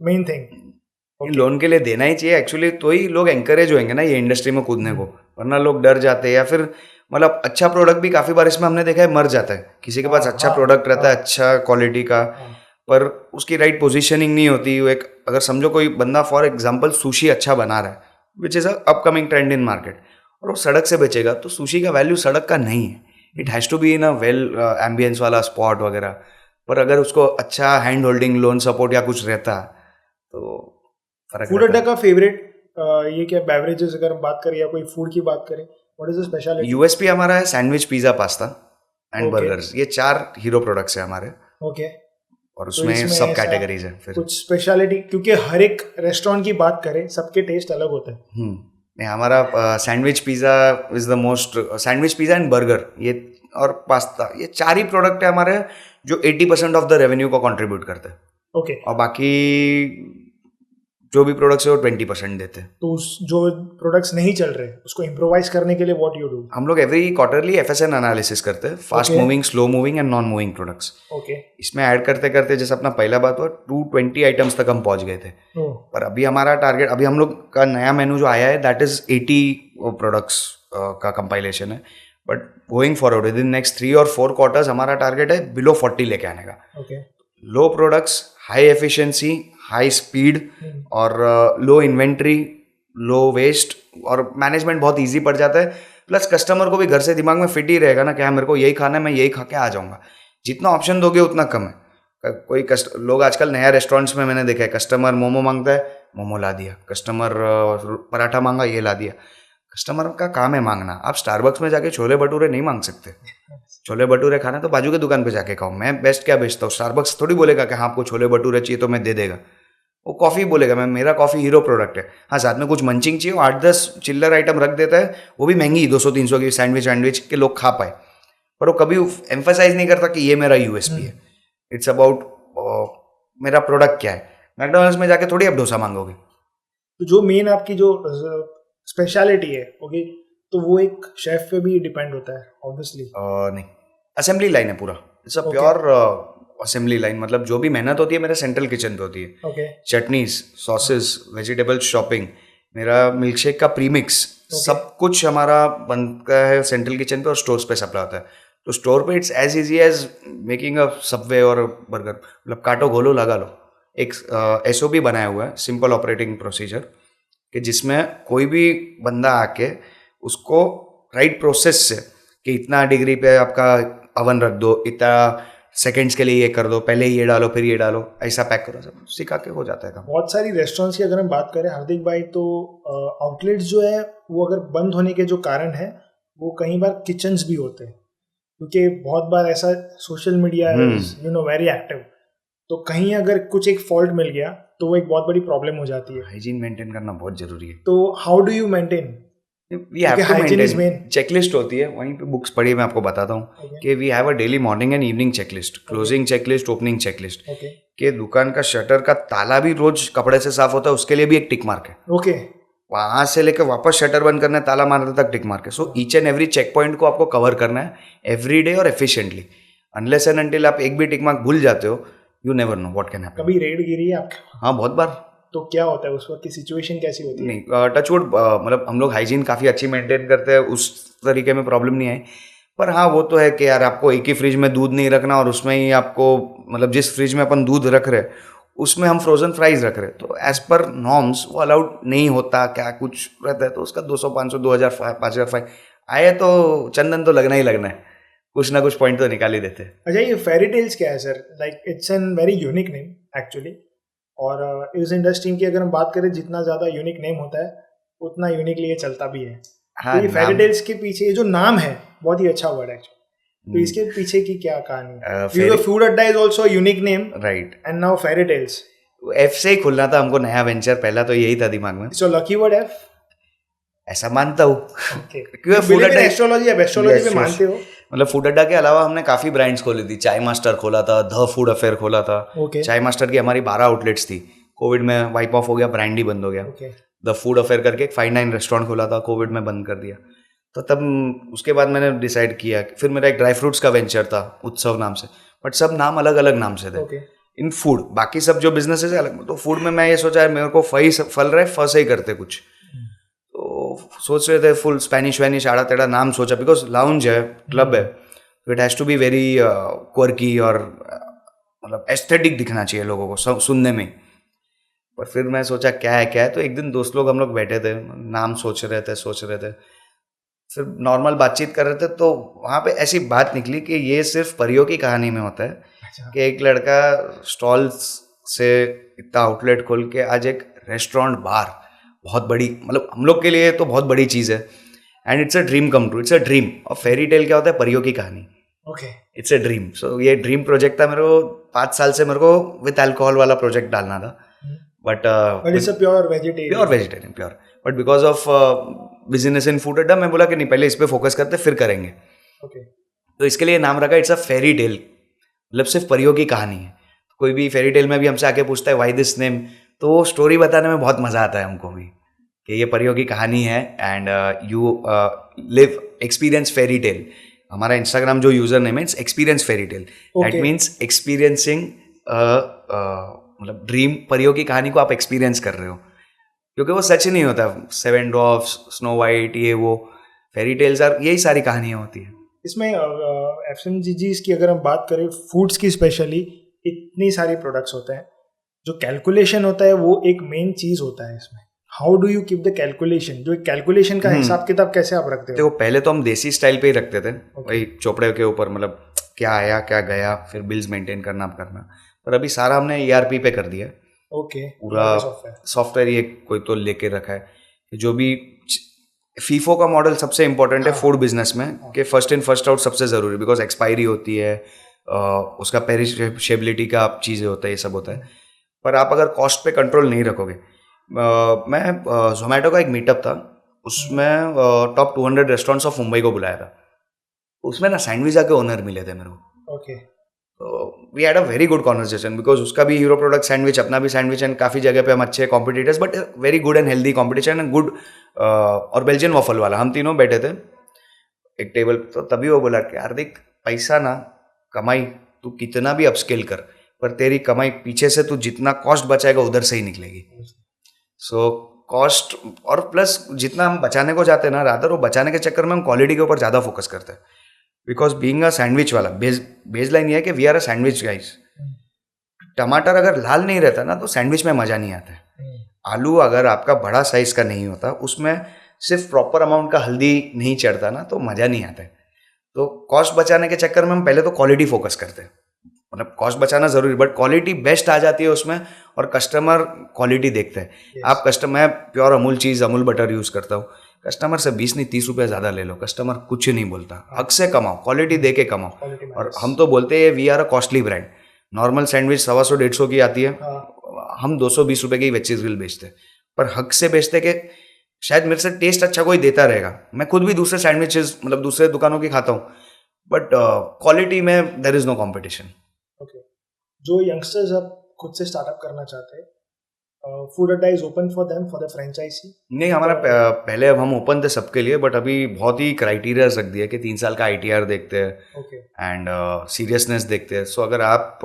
main thing. Loan के लिए देना ही चाहिए एक्चुअली, तो ही लोग एंकरेज होंगे ना ये इंडस्ट्री में कूदने को, वरना लोग डर जाते हैं, या फिर मतलब अच्छा प्रोडक्ट भी काफ़ी बार इसमें हमने देखा है मर जाता है. किसी के पास अच्छा प्रोडक्ट रहता है, अच्छा क्वालिटी का, पर उसकी राइट पोजीशनिंग नहीं होती. वो एक, अगर समझो कोई बंदा फॉर एग्जांपल सुशी अच्छा बना रहा है, which is a upcoming trend in market, और वो सड़क से बेचेगा, तो सुशी का वैल्यू सड़क का नहीं है. It has to be in a well ambience वाला स्पॉट वगैरह. पर अगर उसको अच्छा हैंड होल्डिंग, लोन सपोर्ट या कुछ रहता तो फर्क. फूड अड्डा का फेवरेट ये क्या बेवरेजेस अगर हम बात करें या कोई फूड की बात करें, what is the speciality? USP हमारा है sandwich, pizza, pasta and burgers. ये 4 हीरो प्रोडक्ट्स है हमारे. ओके. और उसमें सब कैटेगरीज है. फिर कुछ स्पेशलिटी, क्योंकि हर एक रेस्टोरेंट की बात करें सबके टेस्ट अलग होते हैं. हमारा sandwich, pizza is the most, sandwich, pizza and burger, ये और पास्ता, ये 4 ही प्रोडक्ट है हमारे जो 80% ऑफ द रेवेन्यू को कंट्रीब्यूट करते हैं. ओके. और बाकी जो भी प्रोडक्ट्स है वो 20% देते हैं. तो जो प्रोडक्ट्स नहीं चल रहे उसको इम्प्रोवाइज करने के लिए व्हाट यू डू? हम लोग एवरी क्वार्टरली FSN एनालिसिस करते हैं, fast moving, slow moving and non moving products. Okay. इसमें ऐड करते करते जैसे अपना पहला बात हुआ 220 आइटम्स तक हम पहुंच गए थे. पर अभी हमारा टारगेट, अभी हम लोग का नया मेनू जो आया है दैट इज 80 प्रोडक्ट्स का कंपाइलेशन है. But going forward with in next 3 और 4 क्वार्टर्स हमारा टारगेट है बिलो 40 लेके आने का. Okay. Low products, high efficiency, high speed, और लो इन्वेंट्री, लो वेस्ट, और मैनेजमेंट बहुत इजी पड़ जाता है. प्लस कस्टमर को भी घर से दिमाग में फिट ही रहेगा ना कि हाँ मेरे को यही खाना है, मैं यही खा के आ जाऊँगा. जितना ऑप्शन दोगे उतना कम है. कोई लोग आजकल नया रेस्टोरेंट्स में मैंने देखा है, कस्टमर मोमो मांगता है, मोमो ला दिया. कस्टमर पराठा मांगा, ये ला दिया. कस्टमर का काम है मांगना. आप स्टारबक्स में जाके छोले भटूरे नहीं मांग सकते. छोले भटूरे खाना तो बाजू के दुकान पे जाके खाओ. मैं बेस्ट क्या बेचता हूँ, स्टारबक्स थोड़ी बोलेगा कि हाँ आपको छोले भटूरे चाहिए तो मैं दे देगा. वो कॉफ़ी बोलेगा, मेरा कॉफ़ी हीरो प्रोडक्ट है. हाँ, साथ में कुछ मंचिंग चाहिए, 8-10 चिल्लर आइटम रख देता है, वो भी महंगी 200-300 की सैंडविच के लोग खा पाए. पर वो कभी एम्फेसाइज नहीं करता कि ये मेरा USP है. इट्स अबाउट मेरा प्रोडक्ट क्या है. मैकडोनल्ड्स में जाके थोड़ी आप डोसा मांगोगे. तो जो मेन आपकी जो स्पेशलिटी है, ओके, तो वो एक शेफ पे भी डिपेंड होता है ऑब्वियसली? नहीं, असेंबली लाइन है पूरा. It's a pure assembly line, मतलब जो भी मेहनत होती है मेरे सेंट्रल किचन पे होती है. Okay. Chutneys, sauces, vegetable shopping, मेरा मिल्कशेक का प्रीमिक्स, सब कुछ हमारा बनता है सेंट्रल किचन पे और स्टोर्स पे सप्लाई होता है. तो स्टोर पे it's as easy as making a Subway और बर्गर. मतलब काटो, घोलो, लगा लो. एक SOP बनाया हुआ है, सिंपल ऑपरेटिंग प्रोसीजर, कि जिसमें कोई भी बंदा आके उसको राइट प्रोसेस से कि इतना डिग्री पे आपका अवन रख दो, इतना सेकंड्स के लिए ये कर दो, पहले ये डालो फिर ये डालो, ऐसा पैक करो, सब सिखा के हो जाता है काम. बहुत सारी रेस्टोरेंट्स की अगर हम बात करें हार्दिक भाई, तो आउटलेट्स जो है वो अगर बंद होने के जो कारण है वो कई बार किचन्स भी होते हैं, क्योंकि बहुत बार ऐसा सोशल मीडिया वेरी एक्टिव, तो कहीं अगर कुछ एक फॉल्ट मिल गया तो वो एक बहुत बड़ी प्रॉब्लम हो जाती है. हाइजीन मेंटेन करना बहुत जरूरी है. तो how do you maintain? We have to maintain. Checklist होती है, वहीं पे बुक्स पढ़ी मैं आपको बताता हूँ कि we have a daily morning and evening checklist, closing checklist, opening checklist. कि दुकान का शटर का ताला भी रोज कपड़े से साफ होता है, उसके लिए भी एक टिक मार्क है. ओके. वहां से लेकर वापस शटर बंद करना है, ताला मारने तक टिक मार्क है. So each and every check point को आपको कवर करना है एवरी डे और एफिशिएंटली. अनलेस एंड अनटिल आप एक भी टिक मार्क भूल जाते हो, you never know what can happen. कभी रेड गिरी है आपके? हाँ, बहुत बार. तो क्या होता है उस वक्त की सिचुएशन कैसी होती है? नहीं, टचवुड, मतलब हम लोग हाइजीन काफ़ी अच्छी मेंटेन करते हैं, उस तरीके में प्रॉब्लम नहीं आई. पर हाँ, वो तो है कि यार आपको एक ही फ्रिज में दूध नहीं रखना और उसमें ही आपको, मतलब जिस फ्रिज में अपन दूध रख रहे उसमें हम फ्रोजन फ्राइज रख रहे, तो एज पर नॉर्म्स वो अलाउड नहीं होता. क्या कुछ रहता है तो उसका 200, 500, 2000, 5000 फाइन आए तो चंदन तो लगना ही लगना है, कुछ ना कुछ पॉइंट तो निकाल ही देते हैं. अच्छा, ये फेरी टेल्स क्या है sir? Like it's an very unique name actually, और इस इंडस्ट्री की अगर हम बात करें, जितना ज़्यादा यूनिक नेम होता है उतना यूनिकली ये चलता भी है. हाँ, तो ये फेरी टेल्स के पीछे ये जो नाम है बहुत ही अच्छा वर्ड है एक्चुअली. तो इसके पीछे की क्या कहानी है? Food Adda is also unique name, right, and now fairy tales. F से ही खुलना था हमको नया वेंचर, पहला तो यही था दिमाग में. सो लकी वर्ड एफ, ऐसा मानता हूँ. क्योंकि फूड अड्डा एस्ट्रोलॉजी है, एस्ट्रोलॉजी पे मानते हो. मतलब फूड अड्डा के अलावा हमने काफी ब्रांड्स खोली थी. चाय मास्टर खोला था, द फूड अफेयर खोला था. चाय मास्टर की हमारी 12 आउटलेट्स थी. कोविड में वाइप ऑफ हो गया, ब्रांड ही बंद हो गया. द फूड अफेयर करके एक 5-9 रेस्टोरेंट खोला था, कोविड में बंद कर दिया. तो तब उसके बाद मैंने डिसाइड किया. फिर मेरा एक ड्राई फ्रूट्स का वेंचर था, उत्सव नाम से, बट सब नाम अलग अलग नाम से थे इन फूड. बाकी सब जो बिजनेसेस है अलग. तो फूड में मैं ये सोचा है मेरे को फल रहा है, से ही करते कुछ. तो सोच रहे थे फुल स्पेनिश वैनिश आड़ा टेढ़ा नाम सोचा, बिकॉज लाउंज है, क्लब है, तो it has to be very quirky और मतलब एस्थेटिक दिखना चाहिए लोगों को सुनने में. पर फिर मैं सोचा क्या है. तो एक दिन दोस्त लोग हम लोग बैठे थे, नाम सोच रहे थे. फिर नॉर्मल बातचीत कर रहे थे, तो वहाँ पे ऐसी बात निकली कि ये सिर्फ परियों की कहानी में होता है कि एक लड़का स्टॉल्स से इतना आउटलेट खोल के आज एक रेस्टोरेंट बार, बहुत बड़ी, मतलब हम लोग के लिए तो बहुत बड़ी चीज़ है. And it's a dream come true. It's a dream. और फेरी टेल क्या होता है? परियों की कहानी. It's a dream. सो ये ड्रीम प्रोजेक्ट था मेरे को. 5 साल से मेरे को विद अल्कोहल वाला प्रोजेक्ट डालना था, but it's a pure vegetarian. But because of business in food अड्डा मैं बोला कि नहीं, पहले इस पे फोकस करते फिर करेंगे. तो इसके लिए नाम रखा इट्स अ फेरी टेल, मतलब सिर्फ परियों की कहानी है. कोई भी फेरी टेल में भी हमसे आके पूछता है व्हाई दिस नेम, तो वो स्टोरी बताने में बहुत मजा आता है हमको भी कि ये परियों की कहानी है. And you live experience fairy tale. हमारा इंस्टाग्राम जो यूजर नेम है it's experience fairy tale. That means experiencing, मतलब ड्रीम, परियों की कहानी को आप एक्सपीरियंस कर रहे हो, क्योंकि वो सच नहीं होता. 7 ड्वार्फ्स, स्नो वाइट, ये वो फेरी टेल्स आर, यही सारी कहानियाँ होती हैं. इसमें FMCGs की अगर हम बात करें, फूड्स की स्पेशली, इतनी सारी प्रोडक्ट्स होते हैं, जो कैलकुलेशन होता है वो एक मेन चीज होता है इसमें. How do you keep the calculation? जो कैलकुलेशन का हिसाब किताब कैसे आप रखते हो? देखो, पहले तो हम देसी स्टाइल पे ही रखते थे, वही चोपड़े के ऊपर, मतलब क्या आया क्या गया, फिर बिल्स मेंटेन करना. पर अभी सारा हमने ERP पे कर दिया. पूरा सॉफ्टवेयर ये कोई तो लेके रखा है. जो भी फीफो का मॉडल सबसे इंपॉर्टेंट है फूड बिजनेस में, कि फर्स्ट इन फर्स्ट आउट सबसे जरूरी, बिकॉज एक्सपायरी होती है, उसका पेरिशेबिलिटी का चीज़ें होता है, ये सब होता है. पर आप अगर कॉस्ट पे कंट्रोल नहीं रखोगे, मैं जोमेटो का एक मीटअप था, उसमें टॉप 200 रेस्टोरेंट्स ऑफ मुंबई को बुलाया था. उसमें ना सैंडविचा के ओनर मिले थे मेरे को. तो we had a very good conversation, because उसका भी हीरो प्रोडक्ट सैंडविच, अपना भी सैंडविच, एंड काफ़ी जगह पे हम अच्छे competitors, but very good and healthy competition and good. और बेल्जियन वॉफल वाला, हम तीनों बैठे थे एक टेबल. तो तभी वो बोला कि हार्दिक, पैसा ना कमाई तू कितना भी अपस्केल कर, पर तेरी कमाई पीछे से तू जितना कॉस्ट बचाएगा उधर से ही निकलेगी. सो कॉस्ट और प्लस जितना हम बचाने को जाते हैं ना, रादर वो बचाने के चक्कर में हम क्वालिटी के ऊपर ज़्यादा फोकस करते हैं. बिकॉज बीइंग अ सैंडविच वाला बेस लाइन ये है कि we are a sandwich guys. टमाटर अगर लाल नहीं रहता ना तो सैंडविच में मज़ा नहीं आता है. आलू अगर आपका बड़ा साइज का नहीं होता, उसमें सिर्फ प्रॉपर अमाउंट का हल्दी नहीं चढ़ता ना, तो मज़ा नहीं आता है. तो कॉस्ट बचाने के चक्कर में हम पहले तो क्वालिटी फोकस करते हैं. मतलब कॉस्ट बचाना जरूरी, बट क्वालिटी बेस्ट आ जाती है उसमें, और कस्टमर क्वालिटी देखते हैं. आप कस्टमर, मैं प्योर अमूल चीज़ अमूल बटर यूज़ करता हूँ. कस्टमर से 20 नहीं 30 रुपये ज़्यादा ले लो, कस्टमर कुछ नहीं बोलता. हक से कमाओ, क्वालिटी दे के कमाओ. और हम तो बोलते हैं we are a costly brand. Normal sandwich 125-150 की आती है, हम 220 रुपये की वेजीज ग्रिल बेचते हैं. पर हक से बेचते कि शायद मेरे से टेस्ट अच्छा कोई देता रहेगा. मैं खुद भी दूसरे सैंडविचेस मतलब दूसरे दुकानों की खाता हूँ, बट क्वालिटी में there is no competition. Okay, जो यंगस्टर्स अब खुद से स्टार्टअप करना चाहते हैं, food Adda is open for them for the franchise? नहीं, हमारा पहले अब हम ओपन थे सबके लिए, बट अभी बहुत ही क्राइटेरिया रख दिया कि 3 साल का ITR देखते हैं एंड सीरियसनेस देखते हैं. सो अगर आप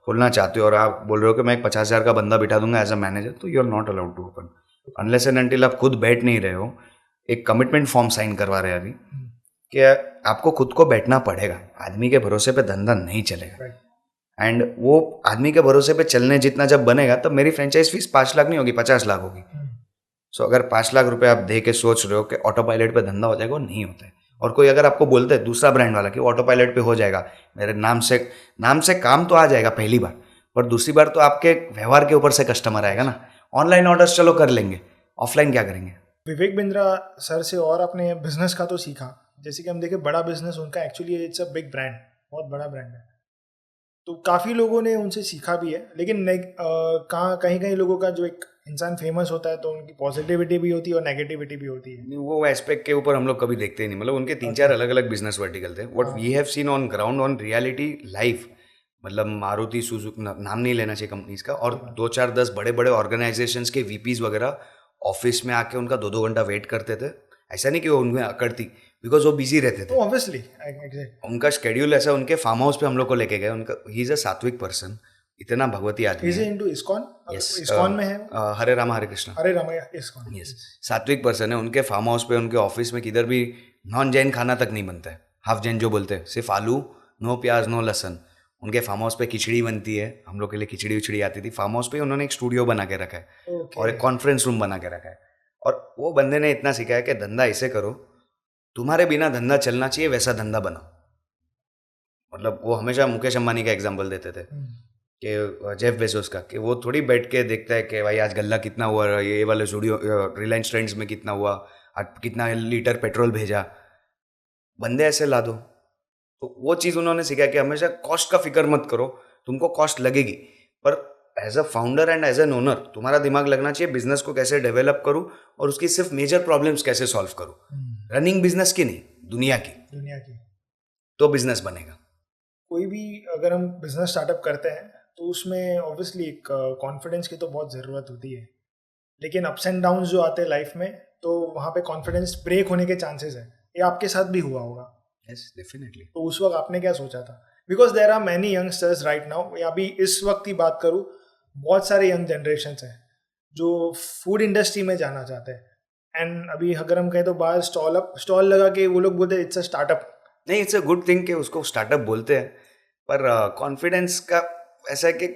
खोलना चाहते हो और आप बोल रहे हो कि मैं एक 50,000 का बंदा बिठा दूंगा एज अ मैनेजर, तो you are not allowed to open unless and until आप खुद बैठ नहीं रहे हो. एक कमिटमेंट फॉर्म साइन करवा रहे हैं अभी कि आपको खुद को बैठना पड़ेगा. आदमी के भरोसे पे धंधा नहीं चलेगा. एंड वो आदमी के भरोसे पे चलने जितना जब बनेगा, तब मेरी फ्रेंचाइज फीस 5 लाख नहीं होगी, 50 लाख होगी. सो अगर 5 लाख रुपए आप दे के सोच रहे हो कि ऑटो पायलट पे धंधा हो जाएगा, वो नहीं होता है. और कोई अगर आपको बोलता है दूसरा ब्रांड वाला कि ऑटो पायलट पे हो जाएगा, मेरे नाम से काम तो आ जाएगा पहली बार, पर दूसरी बार तो आपके व्यवहार के ऊपर से कस्टमर आएगा ना. ऑनलाइन ऑर्डर्स चलो कर लेंगे, ऑफलाइन क्या करेंगे. विवेक बिंद्रा सर से और अपने बिजनेस का तो सीखा. जैसे कि हम देखें, बड़ा बिजनेस उनका actually it's a big brand, बहुत बड़ा ब्रांड है, तो काफ़ी लोगों ने उनसे सीखा भी है. लेकिन कहीं कहीं लोगों का जो एक इंसान फेमस होता है तो उनकी पॉजिटिविटी भी होती है और नेगेटिविटी भी होती है. वो एस्पेक्ट के ऊपर हम लोग कभी देखते ही नहीं. मतलब उनके 3-4 अलग अलग बिजनेस वर्टिकल थे. What we have seen on ground on reality life, मतलब मारुति सुजुकी, नाम नहीं लेना चाहिए कंपनीज का, और 2-4-10 बड़े बड़े ऑर्गेनाइजेशंस के VPs वगैरह ऑफिस में आके उनका 2-2 घंटा वेट करते थे. ऐसा नहीं कि वो उनमें अकड़ थी, बिकॉज वो बिजी रहते थे. ऑब्वियसली उनका शेड्यूल ऐसा. उनके फार्म हाउस पे हम लोग को लेके गए. उनका ही इज अ सात्विक पर्सन, इतना भगवती आदमी है. Into ISKCON? Yes, इस्कॉन में है हरे रामा हरे कृष्णा. अरे रामा इस्कॉन. यस, सात्विक पर्सन है. उनके फार्म हाउस पे, उनके ऑफिस में किधर भी नॉन जैन खाना तक नहीं बनता है. हाफ जैन जो बोलते हैं, सिर्फ आलू, नो प्याज नो लहसन. उनके फार्म हाउस पे खिचड़ी बनती है. हम लोग के लिए खिचड़ी उचड़ी आती थी. फार्म हाउस पे उन्होंने एक स्टूडियो बना के रखा है और एक कॉन्फ्रेंस रूम बना के रखा है. और वो बंदे ने इतना सिखाया कि धंधा ऐसे करो, तुम्हारे बिना धंधा चलना चाहिए, वैसा धंधा बनाओ. मतलब वो हमेशा मुकेश अंबानी का एग्जाम्पल देते थे कि जेफ बेजोस का, कि वो थोड़ी बैठ के देखता है कि भाई आज गल्ला कितना हुआ, ये वाले स्टूडियो रिलायंस ट्रेंड्स में कितना हुआ, आज कितना लीटर पेट्रोल भेजा. बंदे ऐसे ला दो. तो वो चीज़ उन्होंने सीखा कि हमेशा कॉस्ट का फिक्र मत करो. तुमको कॉस्ट लगेगी, पर as a founder and as an owner तुम्हारा दिमाग लगना चाहिए बिजनेस को कैसे डेवलप करूँ और उसकी सिर्फ मेजर प्रॉब्लम्स कैसे सॉल्व करूँ. रनिंग बिजनेस की नहीं, दुनिया की तो बिजनेस बनेगा. कोई भी अगर हम बिजनेस स्टार्टअप करते हैं तो उसमें ऑब्वियसली एक कॉन्फिडेंस की तो बहुत ज़रूरत होती है. लेकिन अप्स एंड डाउन्स जो आते हैं लाइफ में, तो वहाँ पे कॉन्फिडेंस ब्रेक होने के चांसेस है. ये आपके साथ भी हुआ होगा. Yes, definitely. तो उस वक्त आपने क्या सोचा था? Because there are many youngsters right now, या अभी इस वक्त की बात करूँ, बहुत सारे यंग जनरेशन हैं जो फूड इंडस्ट्री में जाना चाहते हैं. एंड अभी अगर हम कहें तो बाहर स्टॉल लगा के वो लोग बोलते हैं इट्स अ स्टार्टअप. नहीं, इट्स अ गुड थिंग कि उसको स्टार्टअप बोलते हैं, पर कॉन्फिडेंस का ऐसा है कि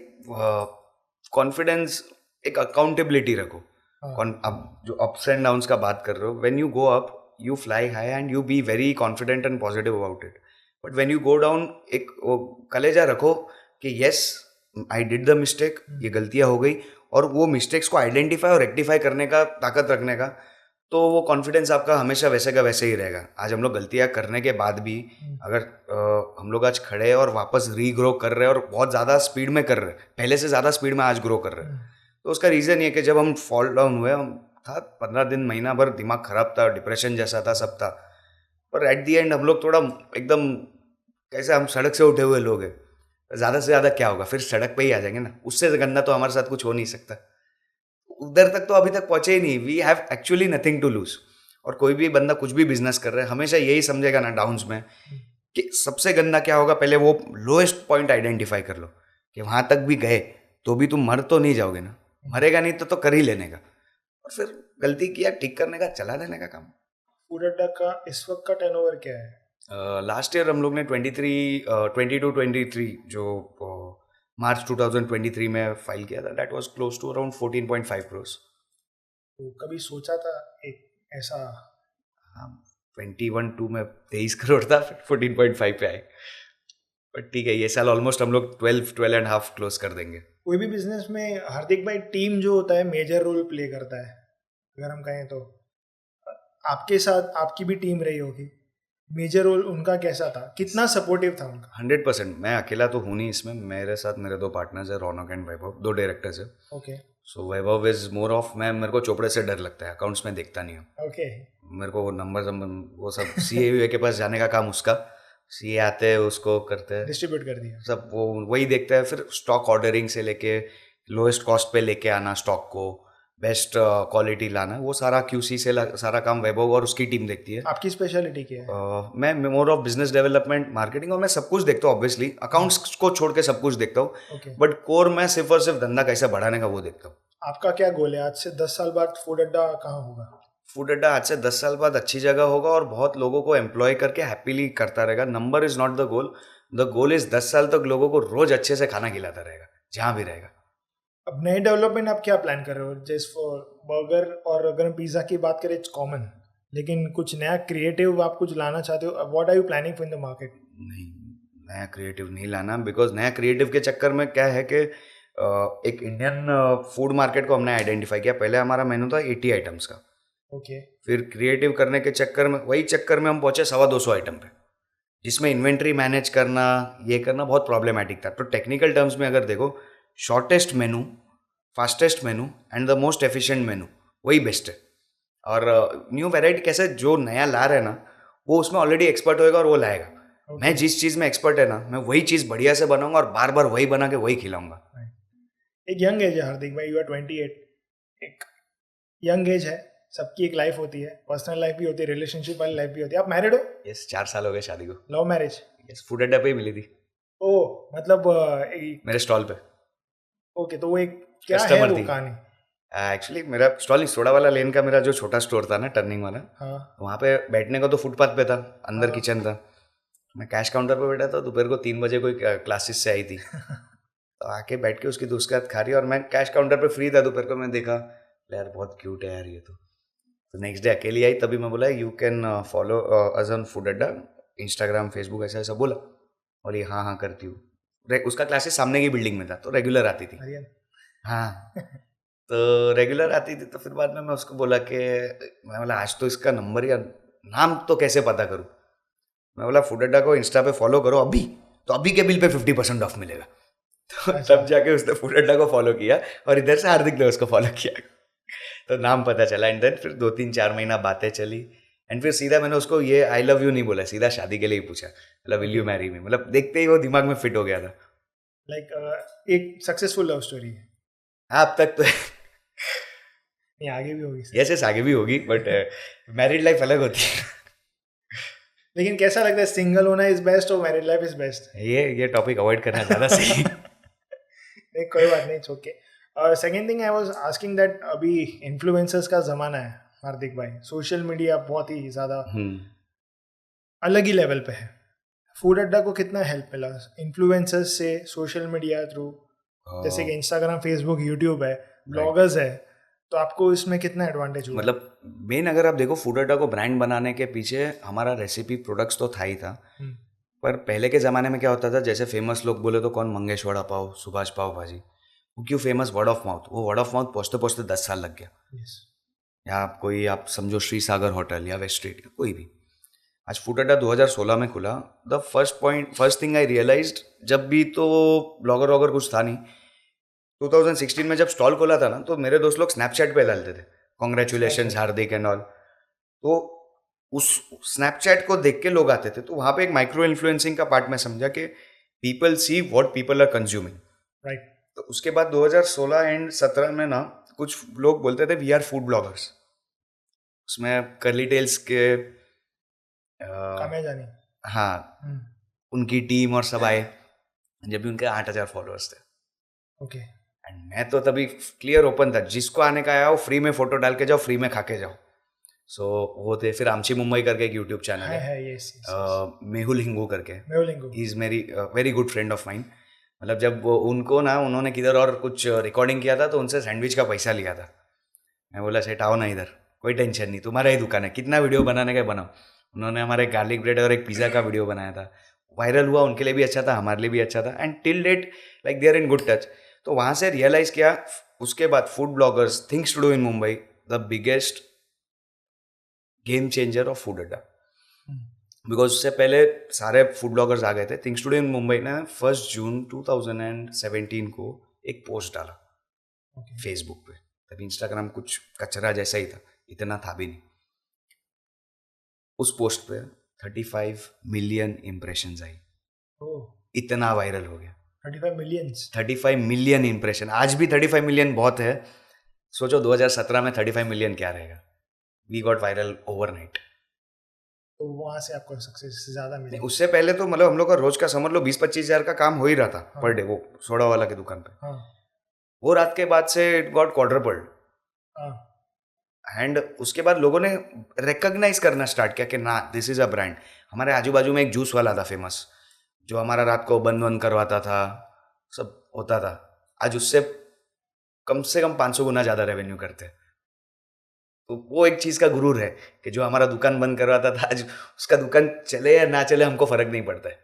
कॉन्फिडेंस एक अकाउंटेबिलिटी रखो. अब जो अप्स एंड डाउन्स का बात कर रहे हो, when you go up you fly high and you be very confident and positive about it. But when you go down, एक वो कलेजा रखो कि yes I did the mistake, ये गलतियाँ हो गई, और वो मिस्टेक्स को आइडेंटिफाई और रेक्टिफाई करने का ताकत रखने का, तो वो कॉन्फिडेंस आपका हमेशा वैसे का वैसे ही रहेगा. आज हम लोग गलतियाँ करने के बाद भी अगर हम लोग आज खड़े हैं और वापस रीग्रो कर रहे हैं और बहुत ज़्यादा स्पीड में कर रहे हैं, पहले से ज़्यादा स्पीड में आज ग्रो कर रहे हैं, तो उसका रीज़न ये कि जब हम फॉल डाउन हुए, हम था 15 दिन महीना भर दिमाग खराब था, डिप्रेशन जैसा था, सब था. पर एट दी एंड हम लोग थोड़ा एकदम कैसे, हम सड़क से उठे हुए लोग हैं. ज़्यादा से ज़्यादा क्या होगा, फिर सड़क पे ही आ जाएंगे ना. उससे गंदा तो हमारे साथ कुछ हो नहीं सकता. उधर तक तो अभी तक पहुंचे ही नहीं. We have actually nothing to lose. और कोई भी बंदा कुछ भी बिजनेस कर रहा है हमेशा यही समझेगा ना डाउन्स में कि सबसे गंदा क्या होगा, पहले वो लोएस्ट पॉइंट आइडेंटिफाई कर लो कि वहां तक भी गए तो भी तुम मर तो नहीं जाओगे ना, मरेगा नहीं तो कर ही लेने का, और फिर गलती किया ठीक करने का, चला देने का काम। फूड अड्डा का इस वक्त का टर्नओवर क्या है? लास्ट ईयर हम लोग ने 22-23 जो मार्च 2023 में फाइल किया था, that was close to around 14.5 crores। तो कभी सोचा था एक ऐसा? हाँ, 21-2 में 23 करोड़ था, फिर 14.5 पे आए। बट ठीक है, ये साल ऑलमोस्ट हम लोग 12.5 क्लोज कर देंगे। कोई भी बिजनेस में हार्दिक भाई टीम जो होता है मेजर रोल प्ले करता है, अगर हम कहें तो। आपके साथ आपकी भी टीम रही होगी, मेजर रोल उनका कैसा था, कितना सपोर्टिव था उनका? 100%। मैं अकेला तो हूँ नहीं इसमें, मेरे साथ मेरे 2 पार्टनर्स है, रौनक एंड वैभव, 2 डायरेक्टर्स है। Okay so Vaibhav is more of, मेरे को चोपड़े से डर लगता है, अकाउंट्स में देखता नहीं हूँ। ओके। मेरे को वो नंबर वो सब सीए के पास जाने का काम उसका, सीए आते हैं उसको करते हैं, डिस्ट्रीब्यूट कर दिया। सब वो वही देखता है। फिर स्टॉक ऑर्डरिंग से लेके लोएस्ट कॉस्ट पे लेके आना स्टॉक को, बेस्ट क्वालिटी लाना, वो सारा क्यूसी से सारा काम वैभव और उसकी टीम देखती है। आपकी स्पेशलिटी क्या है? मैं more of business development, marketing, और मैं सब कुछ देखता हूँ ऑब्वियसली, अकाउंट्स को छोड़ के सब कुछ देखता हूँ, ओके। बट कोर मैं सिर्फ और सिर्फ धंधा कैसे बढ़ाने का वो देखता हूँ। आपका क्या गोल है? आज से 10 साल बाद फूड अड्डा कहाँ होगा? फूड अड्डा आज से 10 साल बाद अच्छी जगह होगा और बहुत लोगों को एम्प्लॉय करके हैप्पीली करता रहेगा। Number is not the goal, the goal is 10 साल तक लोगों को रोज अच्छे से खाना खिलाता रहेगा जहाँ भी रहेगा। अब नए डेवलपमेंट आप क्या प्लान कर रहे हो? जैसे फॉर बर्गर, और अगर हम पिज़्ज़ा की बात करें इट्स कॉमन, लेकिन कुछ नया क्रिएटिव आप कुछ लाना चाहते हो? What are you planning for in the market? नहीं, नया क्रिएटिव नहीं लाना, बिकॉज नया क्रिएटिव के चक्कर में क्या है कि एक इंडियन फूड मार्केट को हमने आइडेंटिफाई किया। पहले हमारा मेनू था 80 आइटम्स का, ओके। फिर क्रिएटिव करने के चक्कर में वही चक्कर में हम पहुंचे 250 आइटम पे, जिसमें इन्वेंट्री मैनेज करना, ये करना बहुत प्रॉब्लमेटिक था। तो टेक्निकल टर्म्स में अगर देखो, shortest menu, fastest menu and the most efficient मेनू, वही बेस्ट है। और न्यू वैरायटी कैसे, जो नया ला रहे ना वो उसमें ऑलरेडी एक्सपर्ट होएगा और वो लाएगा। मैं जिस चीज़ में एक्सपर्ट है ना, मैं वही चीज़ बढ़िया से बनाऊंगा और बार बार वही बना के वही खिलाऊंगा। एक यंग एज है हार्दिक भाई, यू आर 28, एक यंग एज है, सबकी एक लाइफ होती है, पर्सनल लाइफ भी होती है, रिलेशनशिप वाली लाइफ भी होती है। आप मैरिड हो? यस, 4 साल हो गए शादी को। Love marriage? यस, फूड अड्डा पे ही मिली थी, ओ मतलब मेरे स्टॉल पे। ओके, तो वो एक क्या है कस्टमर वो थी कहानी? एक्चुअली। मेरा स्टॉल नहीं, सोडा वाला लेन का मेरा जो छोटा स्टोर था ना, टर्निंग वाला, हाँ वहाँ पे बैठने को तो फुटपाथ पे था, अंदर हाँ। किचन था। मैं कैश काउंटर पे बैठा था, दोपहर को 3 बजे कोई क्लासेस से आई थी, तो आके बैठ के उसकी दोस्त खा रही और मैं कैश काउंटर पे फ्री था दोपहर को। मैं देखा, यार बहुत क्यूट है यार ये तो नेक्स्ट डे अकेली आई, तभी मैं बोला you can follow us on food अड्डा, इंस्टाग्राम, फेसबुक, ऐसा ऐसा बोला। बोली हाँ हाँ करती हूँ। उसका क्लासेस सामने की बिल्डिंग में था, तो रेगुलर आती थी। हाँ, तो रेगुलर आती थी। तो फिर बाद में मैं उसको बोला कि मैं बोला आज तो इसका नंबर या नाम तो कैसे पता करूँ। मैं बोला फूड अड्डा को इंस्टा पे फॉलो करो अभी, तो अभी के बिल पे 50% ऑफ मिलेगा। तो तब जाके उसने फूड अड्डा को फॉलो किया और इधर से हार्दिक ने उसको फॉलो किया, तो नाम पता चला। एंड देन फिर 2-3-4 महीना बातें चली, एंड फिर सीधा मैंने उसको ये आई लव यू नहीं बोला, सीधा शादी के लिए ही पूछा, मतलब विल यू मैरी मी। मतलब देखते ही वो दिमाग में फिट हो गया था। लाइक एक सक्सेसफुल लव स्टोरी है। अब तक तो नहीं, आगे भी होगी। यस यस, आगे भी होगी, बट मैरिड लाइफ अलग होती है। लेकिन कैसा लगता है, सिंगल होना इज बेस्ट और मैरिड लाइफ इज बेस्ट? ये टॉपिक अवॉइड करना ज़्यादा सही। नहीं कोई बात नहीं, okay. Second thing I was asking that, अभी इन्फ्लुएंसर्स का ज़माना है हार्दिक भाई, सोशल मीडिया बहुत ही ज़्यादा अलग ही लेवल पे है। फूड अड्डा को कितना हेल्प मिला इन्फ्लुएंसर्स से, सोशल मीडिया थ्रू, जैसे कि इंस्टाग्राम, फेसबुक, यूट्यूब है, ब्लॉगर्स है, तो आपको इसमें कितना एडवांटेज हुआ? मतलब मेन अगर आप देखो, फूड अड्डा को ब्रांड बनाने के पीछे हमारा रेसिपी प्रोडक्ट्स तो था ही था, पर पहले के ज़माने में क्या होता था, जैसे फेमस लोग बोले तो कौन, मंगेश वड़ा पाव, सुभाष पाव भाजी, वो क्यों फेमस, वर्ड ऑफ माउथ। वो वर्ड ऑफ माउथ पहुँचते पहुँचते 10 साल लग गया। या आप समझो श्री सागर होटल या वेस्ट स्ट्रीट या कोई भी। आज फूड अड्डा 2016 में खुला। The first thing I realised, जब भी तो ब्लॉगर वॉगर कुछ था नहीं, 2016 में जब स्टॉल खोला था ना, तो मेरे दोस्त लोग स्नैपचैट पे डालते थे कॉन्ग्रेचुलेशन हार्दिक एंड ऑल। तो उस स्नैपचैट को देख के लोग आते थे, तो वहाँ पे एक माइक्रो इन्फ्लुएंसिंग का पार्ट मैं समझा कि people see what people are consuming, right. तो उसके बाद 2016 एंड 17 में ना, कुछ लोग बोलते थे वी आर फूड ब्लॉगर्स। उसमें कर्ली टेल्स के हाँ, उनकी टीम और सब आए, जब भी उनके 8,000 फॉलोअर्स थे। ओके। एंड मैं तो तभी क्लियर ओपन था, जिसको आने का आया हो फ्री में फोटो डाल के जाओ, फ्री में खा के जाओ। सो वो थे। फिर आमची मुंबई करके एक यूट्यूब चैनल है, यस। मेहुल हिंगू करके, मेहुलिंगो। ही इज़ मेरी very good friend of mine. मतलब जब उनको ना उन्होंने किधर और कुछ रिकॉर्डिंग किया था तो उनसे सैंडविच का पैसा लिया था। मैं बोला सेठ आओ ना इधर, कोई टेंशन नहीं, तुम्हारा ही दुकान है, कितना वीडियो बनाने का बनाओ। उन्होंने हमारे गार्लिक ब्रेड और एक पिज़्ज़ा का वीडियो बनाया था, वायरल हुआ, उनके लिए भी अच्छा था, हमारे लिए भी अच्छा था। And till date like they are in good touch. तो वहाँ से रियलाइज़ किया, उसके बाद food bloggers, things to do in Mumbai, the biggest game changer of food Adda. Because उससे पहले सारे फूड ब्लॉगर्स आ गए थे। Things to do in Mumbai ने 1 जून 2017 को एक पोस्ट डाला फेसबुक पे। तभी इंस्टाग्राम कुछ कचरा जैसा ही था, इतना था भी नहीं। उस पोस्ट पे 35 मिलियन इम्प्रेशंस आई, इतना वायरल हो गया। 35 मिलियन इम्प्रेशन। आज भी 35 मिलियन बहुत है। सोचो 2017 में 35 मिलियन क्या रहेगा। We got viral overnight. तो वहाँ से आपको सक्सेस ज़्यादा मिली? उससे पहले तो मतलब हम लोग का रोज का समझ लो 20-25 हज़ार का काम हो ही रहा था पर डे, वो सोडा वाला की दुकान पे। वो रात के बाद से इट गॉट क्वाड्रपल्ड। एंड उसके बाद लोगों ने रिकॉग्नाइज करना स्टार्ट किया कि ना, दिस इज अ ब्रांड। हमारे आजू बाजू में एक जूस वाला था फेमस, जो हमारा रात को बंद करवाता था, सब होता था। आज उससे कम से कम 500 गुना ज़्यादा रेवेन्यू करते हैं। तो वो एक चीज़ का गुरूर है कि जो हमारा दुकान बंद करवाता था, आज उसका दुकान चले या ना चले हमको फ़र्क नहीं पड़ता है।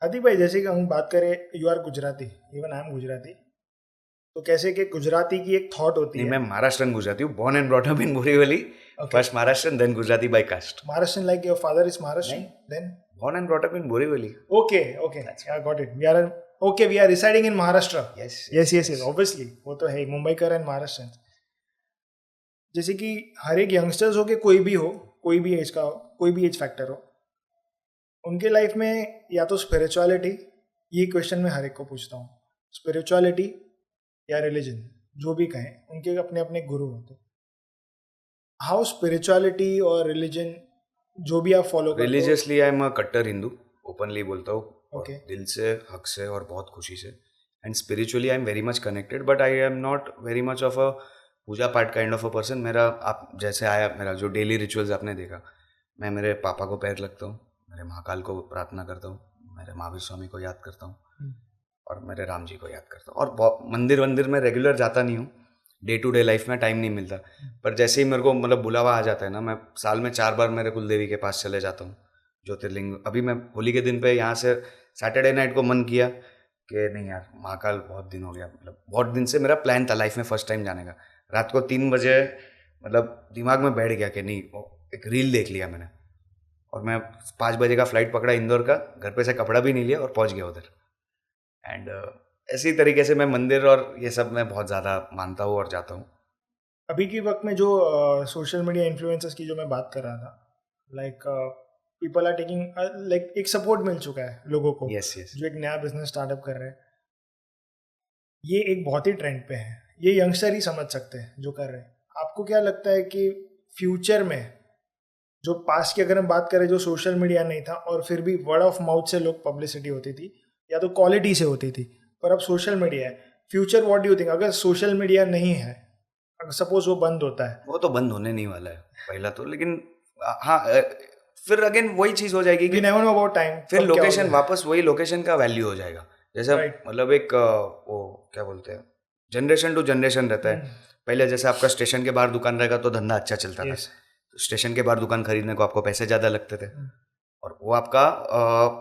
हार्दिक भाई, जैसे कि हम बात करें, you are Gujarati, even I am Gujarati, तो कैसे कि गुजराती की एक थॉट होती है। मैं महाराष्ट्रन गुजराती हूँ, born and brought up in Borivali. First Maharashtrian, then Gujarati by caste. Maharashtrian, like your father is Maharashtrian, then born and brought up in Borivali. Okay, I got it. We are residing in Maharashtra. Yes, obviously वो तो है, मुंबईकर एंड महाराष्ट्रन। जैसे कि हर एक यंगस्टर्स हो के कोई भी हो, कोई भी एज का हो, कोई भी एज फैक्टर हो, उनके लाइफ में या तो स्पिरिचुअलिटी, ये क्वेश्चन मैं हर एक को पूछता हूँ, स्पिरिचुअलिटी या रिलीजन, जो भी कहें, उनके अपने अपने गुरु होते। हाउ स्पिरिचुअलिटी और रिलीजन, जो भी आप फॉलो करते हो। रिलीजियसली आई एम अ कट्टर हिंदू, ओपनली बोलता हूँ, Okay. दिल से, हक से और बहुत खुशी से। And spiritually I am very much connected, but I am not very much of a puja path kind of a person. मेरा, आप जैसे आया मेरा जो डेली रिचुअल्स आपने देखा, मैं मेरे पापा को पैर लगता हूँ, मेरे महाकाल को प्रार्थना करता हूँ, मेरे महावीर स्वामी को याद करता हूँ और मेरे राम जी को याद करता हूँ। और मंदिर में रेगुलर जाता नहीं हूँ, डे टू डे लाइफ में टाइम नहीं मिलता। पर जैसे ही मेरे को मतलब बुलावा आ जाता है ना, मैं साल में 4 बार मेरे कुलदेवी के पास चले जाता हूँ, ज्योतिर्लिंग। अभी मैं होली के दिन पे यहाँ से सैटरडे नाइट को मन किया कि नहीं यार, महाकाल बहुत दिन हो गया, मतलब बहुत दिन से मेरा प्लान था लाइफ में फर्स्ट टाइम जाने का। रात को 3 बजे मतलब दिमाग में बैठ गया कि नहीं, एक रील देख लिया मैंने और मैं 5 बजे का फ्लाइट पकड़ा इंदौर का, घर पे से कपड़ा भी नहीं लिया और पहुँच गया उधर। एंड इसी तरीके से मैं मंदिर और ये सब मैं बहुत ज़्यादा मानता हूँ और जाता हूँ। अभी के वक्त में जो सोशल मीडिया इन्फ्लुएंसर्स की जो मैं बात कर रहा था, like people are taking, like एक सपोर्ट मिल चुका है लोगों को। yes. जो एक नया बिजनेस स्टार्टअप कर रहे हैं, ये एक बहुत ही ट्रेंड पे है, ये यंगस्टर ही समझ सकते हैं जो कर रहे हैं। आपको क्या लगता है कि फ्यूचर में, जो पास्ट की अगर हम बात करें, जो सोशल मीडिया नहीं था और फिर भी वर्ड ऑफ माउथ से लोग पब्लिसिटी होती थी या तो क्वालिटी से होती थी, पर अब सोशल मीडिया है, future what do you think? अगर सोशल मीडिया नहीं है, अगर सपोज वो बंद होता है, वो तो बंद होने नहीं वाला है पहला तो, लेकिन हाँ फिर अगेन वही चीज़ हो जाएगी कि नेवर नो अबाउट टाइम, फिर लोकेशन वापस वही लोकेशन का वैल्यू हो जाएगा। जैसे मतलब एक वो क्या बोलते हैं, जनरेशन टू जनरेशन रहता है। पहले जैसे आपका स्टेशन के बाहर दुकान रहेगा तो धंधा अच्छा चलता था, स्टेशन के बाहर दुकान खरीदने को आपको पैसे ज़्यादा लगते थे और वो आपका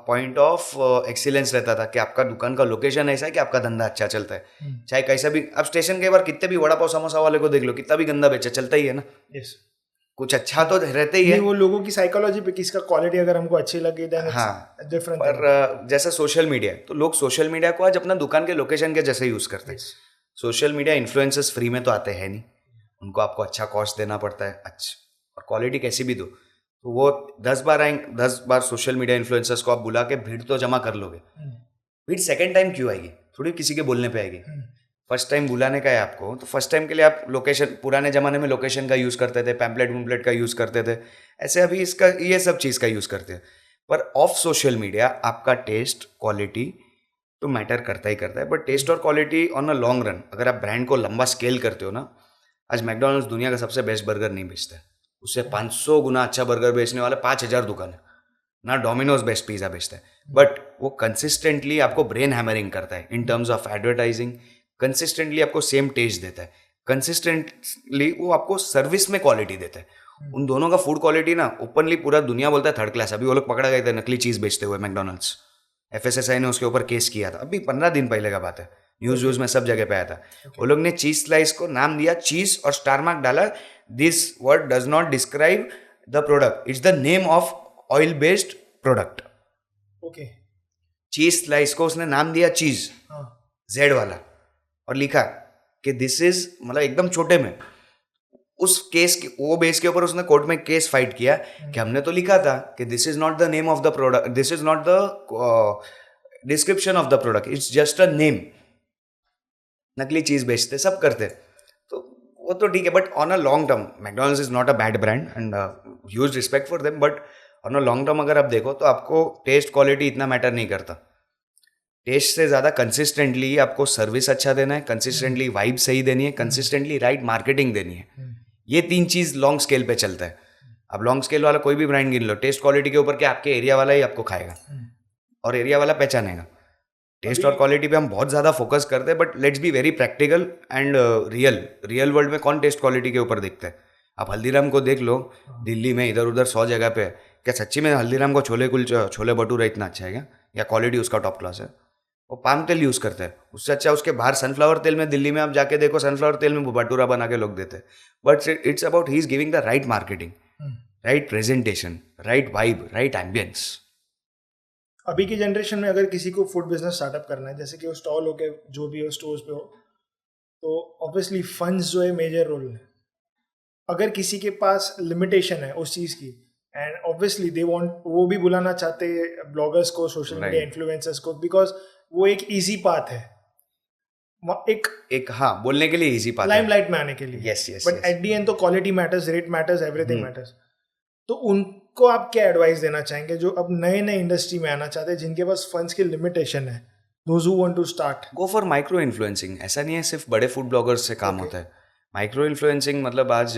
पॉइंट ऑफ एक्सीलेंस रहता था कि आपका दुकान का लोकेशन ऐसा है कि आपका धंधा अच्छा चलता है। चाहे कैसा भी, अब स्टेशन के बाहर कितने भी वड़ा पाव समोसा वाले को देख लो, कितना भी गंदा बेचा, चलता ही है ना। कुछ अच्छा तो रहते ही है। वो लोगों की साइकोलॉजी पे, किसका क्वालिटी अगर हमको अच्छी लगे देन हाँ, डिफरेंट। पर जैसा सोशल मीडिया है तो लोग सोशल मीडिया को आज अपना दुकान के लोकेशन के जैसे यूज़ करते हैं। सोशल मीडिया इन्फ्लुएंसर्स फ्री में तो आते हैं नहीं, उनको आपको अच्छा कॉस्ट देना पड़ता है, अच्छा, और क्वालिटी कैसी भी दो। तो वो 10 बार सोशल मीडिया इन्फ्लुएंसर्स को आप बुला के भीड़ तो जमा कर लोगे। भीड़ सेकंड टाइम क्यों आएगी? थोड़ी किसी के बोलने पे आएगी। फर्स्ट टाइम बुलाने का है आपको, तो फर्स्ट टाइम के लिए आप लोकेशन, पुराने ज़माने में लोकेशन का यूज़ करते थे, पैम्पलेट वैम्पलेट का यूज़ करते थे, ऐसे अभी इसका ये सब चीज़ का यूज़ करते हैं। पर ऑफ सोशल मीडिया आपका टेस्ट क्वालिटी तो मैटर करता ही करता है, बट टेस्ट और quality on a long run, अगर आप ब्रांड को लंबा स्केल करते हो ना, आज मैकडोनल्ड्स दुनिया का सबसे बेस्ट बर्गर नहीं बेचता है, उससे 500 गुना अच्छा बर्गर बेचने वाले 5000 दुकान है ना। डोमिनोज बेस्ट पिज़्ज़ा बेचता है, बट वो कंसिस्टेंटली आपको ब्रेन हैमरिंग करता है in terms of advertising, consistently आपको सेम टेस्ट देता है, कंसिस्टेंटली वो आपको सर्विस में क्वालिटी देता है। उन दोनों का फूड क्वालिटी ना ओपनली पूरा दुनिया बोलता है थर्ड क्लास। अभी वो लोग पकड़ा गए थे नकली चीज़ बेचते हुए मैकडोनल्ड्स, FSSAI ने उसके ऊपर केस किया था, अभी 15 दिन पहले का बात है, न्यूज़ में सब जगह पे आया था। वो लोग ने चीज स्लाइस को नाम दिया चीज और स्टार मार्क डाला, this word does not describe the product, it's the name of oil based product. Okay, cheese slice को उसने नाम दिया चीज, जेड वाला, और लिखा कि दिस इज, मतलब एकदम छोटे में। उस केस के वो बेस के ऊपर उसने कोर्ट में केस फाइट किया कि हमने तो लिखा था कि this is not the name of the product, this is not the description of the product, it's just a name. नकली चीज बेचते सब करते, तो वो तो ठीक है, but on a long term McDonald's is not a bad brand and huge respect for them, but on a long term अगर आप देखो तो आपको टेस्ट क्वालिटी इतना मैटर नहीं करता। टेस्ट से ज़्यादा कंसिस्टेंटली आपको सर्विस अच्छा देना है, कंसिस्टेंटली वाइब सही देनी है, कंसिस्टेंटली राइट मार्केटिंग देनी है। ये 3 चीज़ लॉन्ग स्केल पे चलता है। अब लॉन्ग स्केल वाला कोई भी ब्रांड गिन लो, टेस्ट क्वालिटी के ऊपर क्या आपके एरिया वाला ही आपको खाएगा और एरिया वाला पहचानेगा। टेस्ट और क्वालिटी पे हम बहुत ज़्यादा फोकस करते हैं, but let's be very practical and real world में कौन टेस्ट क्वालिटी के ऊपर देखता है? आप हल्दीराम को देख लो, दिल्ली में इधर उधर 100 जगह पे, क्या सच्ची में हल्दीराम को छोले भटूरे इतना अच्छा है क्या, या क्वालिटी उसका टॉप क्लास है? वो पाम तेल यूज़ करते हैं, उससे अच्छा उसके बाहर सनफ्लावर तेल में, दिल्ली में आप जाके देखो सनफ्लावर तेल में भटूरा बना के लोग देते हैं। But it's about he is giving the right marketing, right presentation, right vibe, right ambience. अभी की जनरेशन में अगर किसी को फूड बिजनेस स्टार्टअप करना है, जैसे कि वो स्टॉल हो के जो भी हो स्टोर्स पे हो, तो ऑब्वियसली फंड्स जो है मेजर रोल है। अगर किसी के पास लिमिटेशन है उस चीज़ की, एंड ऑब्वियसली दे वांट, वो भी बुलाना चाहते हैं ब्लॉगर्स को, सोशल मीडिया इन्फ्लुएंसर्स को, बिकॉज वो एक इजी पाथ है, एक हाँ बोलने के लिए इजी पाथ है, लाइमलाइट में आने के लिए। Yes yes, but at the end तो quality matters, rate matters, everything matters. तो उनको आप क्या एडवाइस देना चाहेंगे जो अब नए इंडस्ट्री में आना चाहते हैं, जिनके पास फंड्स की लिमिटेशन है, those who want to start? Go for micro influencing. ऐसा नहीं है सिर्फ बड़े फूड ब्लॉगर्स से काम होता है। माइक्रो इन्फ्लुएंसिंग मतलब आज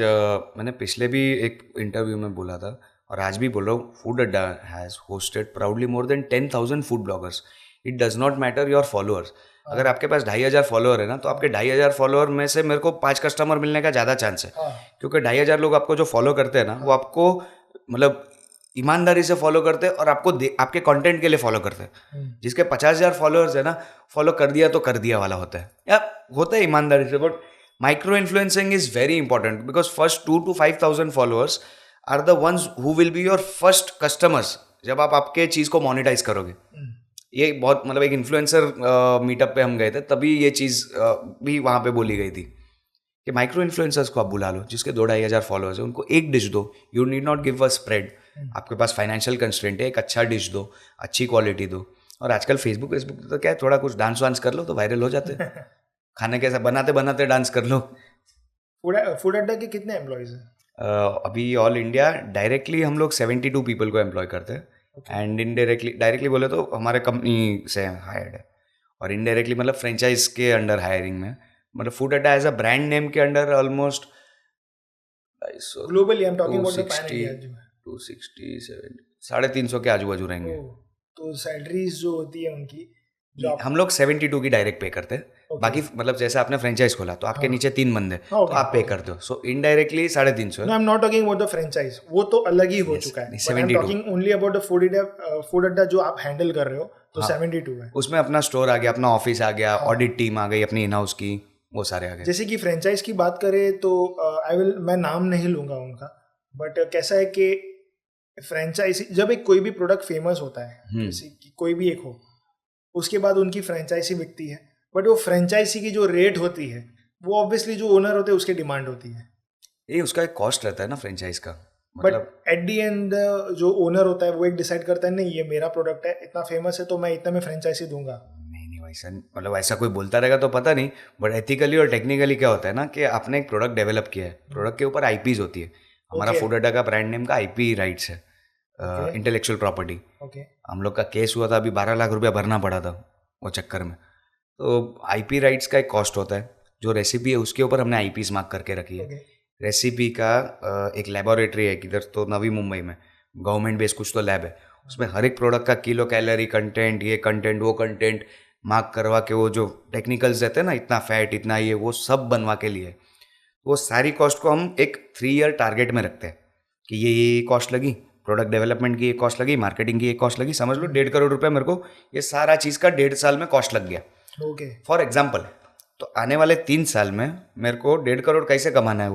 मैंने पिछले भी एक इंटरव्यू में बोला था और आज भी बोल रहा हूँ, फूड अड्डा has hosted proudly more than 10,000 food bloggers. It does not matter your followers. अगर आपके पास 2,500 फॉलोअर है ना, तो आपके 2,500 फॉलोअर में से मेरे को 5 कस्टमर मिलने का ज़्यादा चांस है, क्योंकि 2,500 लोग आपको जो फॉलो करते हैं ना, वो आपको मतलब ईमानदारी से फॉलो करते हैं और आपको आपके कंटेंट के लिए फॉलो करते हैं। जिसके 50,000 फॉलोअर्स है ना, फॉलो कर दिया तो कर दिया वाला होता है, या होता है ईमानदारी से। But micro influencing is very important, because first 2 to 5,000 followers are the ones who will be your first customers जब आप आपके चीज़ को मोनेटाइज करोगे। ये बहुत, मतलब एक इन्फ्लुएंसर मीटअप पे हम गए थे, तभी ये चीज़ भी वहाँ पे बोली गई थी कि माइक्रो इन्फ्लुएंसर्स को आप बुला लो, जिसके 2-2,500 फॉलोअर्स है, उनको एक डिश दो। You need not give a spread. आपके पास फाइनेंशियल कंस्ट्रेंट है, एक अच्छा डिश दो, अच्छी क्वालिटी दो। और आजकल फेसबुक तो क्या है, थोड़ा कुछ डांस वांस कर लो तो वायरल हो जाते हैं। खाने कैसा बनाते बनाते डांस कर लो। फूड अड्डा के कितने एम्प्लॉयज़ हैं? अभी ऑल इंडिया डायरेक्टली हम लोग 72 पीपल को एम्प्लॉय करते हैं, एंड इनडायरेक्टली, डायरेक्टली बोले तो हमारे कंपनी से हायर्ड है, और इनडायरेक्टली मतलब फ्रेंचाइज के अंडर हायरिंग में, मतलब फूड अड्डा एज अ ब्रांड नेम के under almost globally I am talking about the pan India, 260-70, 350 के आजू बाजू रहेंगे। तो सैलरीज जो होती है उनकी, हम लोग 72 की डायरेक्ट पे करते हैं। बाकी मतलब जैसे आपने फ्रेंचाइज खोला तो आपके नीचे 3 बंदे, तो आप पे करते हो, so indirectly 350। I am not talking about the franchise, वो तो अलग ही हो चुका है। I am talking only about the food अड्डा जो आप हैंडल कर रहे हो, तो 72 है। उसमें अपना स्टोर आ गया, अपना ऑफिस आ गया, ऑडिट टीम आ गई अपनी इन हाउस की, वो सारे आ गए। जैसे कि फ्रेंचाइज की बात करें तो मैं नाम नहीं लूंगा उनका, बट कैसा है कि फ्रेंचाइजी, जब एक कोई भी प्रोडक्ट फेमस होता है, जैसे कि कोई भी एक हो, उसके बाद उनकी फ्रेंचाइजी बिकती है, बट वो फ्रेंचाइजी की जो रेट होती है, वो ऑब्वियसली जो ओनर होते हैं उसकी डिमांड होती है। ये उसका एक कॉस्ट रहता है ना फ्रेंचाइज का, मतलब एट दी एंड जो ओनर होता है वो एक डिसाइड करता है, नहीं ये मेरा प्रोडक्ट है, इतना फेमस है तो मैं इतना में फ्रेंचाइजी दूंगा। नहीं वैसा, मतलब ऐसा कोई बोलता रहेगा तो पता नहीं, बट एथिकली और टेक्निकली क्या होता है ना कि आपने एक प्रोडक्ट डेवलप किया है, प्रोडक्ट के ऊपर आईपीज होती है। हमारा फूड अड्डा का ब्रांड नेम का आईपी राइट्स है, इंटेलेक्चुअल प्रॉपर्टी। ओके हम लोग का केस हुआ था, अभी 12 लाख रुपया भरना पड़ा था वो चक्कर में। तो आईपी राइट्स का एक कॉस्ट होता है, जो रेसिपी है उसके ऊपर हमने आईपीस मार्क करके रखी है। ओके रेसिपी का एक लेबोरेटरी है किधर तो नवी मुंबई में, गवर्नमेंट बेस्ड कुछ तो लैब है, उसमें हर एक प्रोडक्ट का किलो कैलोरी कंटेंट, ये कंटेंट वो कंटेंट मार्क करवा के वो जो टेक्निकल्स रहते हैं ना, इतना फैट इतना ये वो सब बनवा के लिए वो सारी कॉस्ट को हम एक 3 ईयर टारगेट में रखते हैं कि ये कॉस्ट लगी, प्रोडक्ट डेवलपमेंट की ये कॉस्ट लगी, मार्केटिंग की ये कॉस्ट लगी, समझ लो 1.5 करोड़ रुपया मेरे को ये सारा चीज़ का 1.5 साल में कॉस्ट लग गया। ओके फॉर एग्जाम्पल, तो आने वाले 3 साल में मेरे को 1.5 करोड़ कैसे कमाना है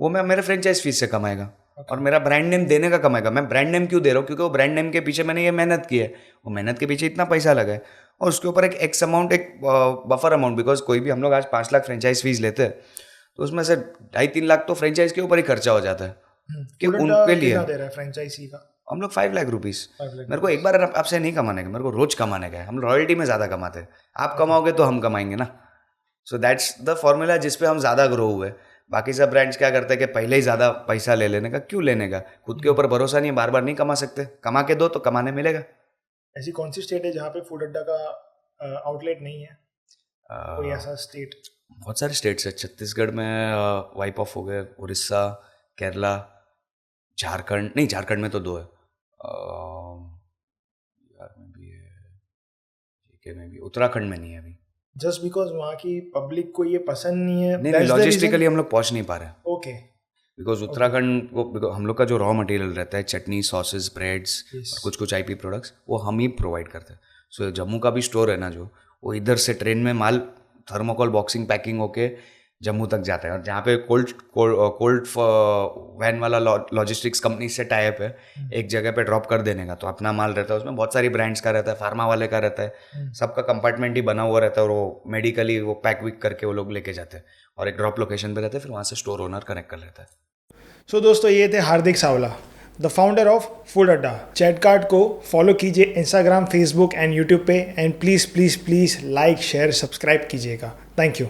वो मैं मेरे फ्रेंचाइज फीस से कमाएगा और मेरा ब्रांड नेम देने का कमाएगा। मैं ब्रांड नेम क्यों दे रहा हूँ? क्योंकि वो ब्रांड नेम के पीछे मैंने ये मेहनत की है, वो मेहनत के पीछे इतना पैसा लगा है और उसके ऊपर एक एक्स अमाउंट, एक बफर अमाउंट, बिकॉज कोई भी हम लोग आज 5 लाख फ्रेंचाइज फीस लेते हैं तो उसमें से 2.5-3 लाख तो फ्रेंचाइज के ऊपर ही खर्चा हो जाता है कि उनके लिए दे रहा है फ्रेंचाइजी का हम लोग 5 लाख रुपीस। मेरे को एक बार आपसे नहीं कमाने का, मेरे को रोज कमाने का है। हम रॉयल्टी में ज़्यादा कमाते हैं, आप कमाओगे तो हम कमाएंगे ना। सो दैट्स द फॉर्मूला जिस पे हम ज़्यादा ग्रो हुए। बाकी सब ब्रांड्स क्या करते हैं कि पहले ही ज़्यादा पैसा ले लेने का, क्यों लेने का? खुद के ऊपर भरोसा नहीं है, बार बार नहीं कमा सकते, कमा के दो तो कमाने मिलेगा। ऐसी कौन सी स्टेट है जहाँ पे फूड अड्डा का आउटलेट नहीं है? कोई ऐसा स्टेट? बहुत सारे स्टेट्स है। छत्तीसगढ़ में वाइप ऑफ हो गए, उड़ीसा, केरला, झारखंड, नहीं झारखंड में तो 2 है, बिहार में भी है, जीके में भी, उत्तराखंड में नहीं है अभी। जस्ट बिकॉज वहाँ की पब्लिक को ये पसंद नहीं है? नहीं, लॉजिस्टिकली हम लोग पहुंच नहीं पा रहे। ओके बिकॉज उत्तराखंड को हम लोग का जो रॉ मटेरियल रहता है, चटनी, सॉसेस, ब्रेड्स, Yes. कुछ कुछ आईपी प्रोडक्ट्स, वो हम ही प्रोवाइड करते हैं। सो जम्मू का भी स्टोर है ना, जो वो इधर से ट्रेन में माल थर्मोकोल बॉक्सिंग पैकिंग होके जम्मू तक जाता है। और जहाँ पे कोल्ड वैन वाला लॉजिस्टिक्स कंपनी से टाई अप है, एक जगह पे ड्रॉप कर देने का, तो अपना माल रहता है, उसमें बहुत सारी ब्रांड्स का रहता है, फार्मा वाले का रहता है, सबका कंपार्टमेंट ही बना हुआ रहता है और वो मेडिकली वो पैक विक करके वो लोग लेके जाते हैं और एक ड्रॉप लोकेशन पे रहते हैं, फिर वहाँ से स्टोर ओनर कनेक्ट कर लेता है। सो दोस्तों, ये थे Hardik Sawla, the founder of food Adda. Chat card को फॉलो कीजिए इंस्टाग्राम, फेसबुक एंड यूट्यूब पे, and please please please like, share, subscribe कीजिएगा। Thank you.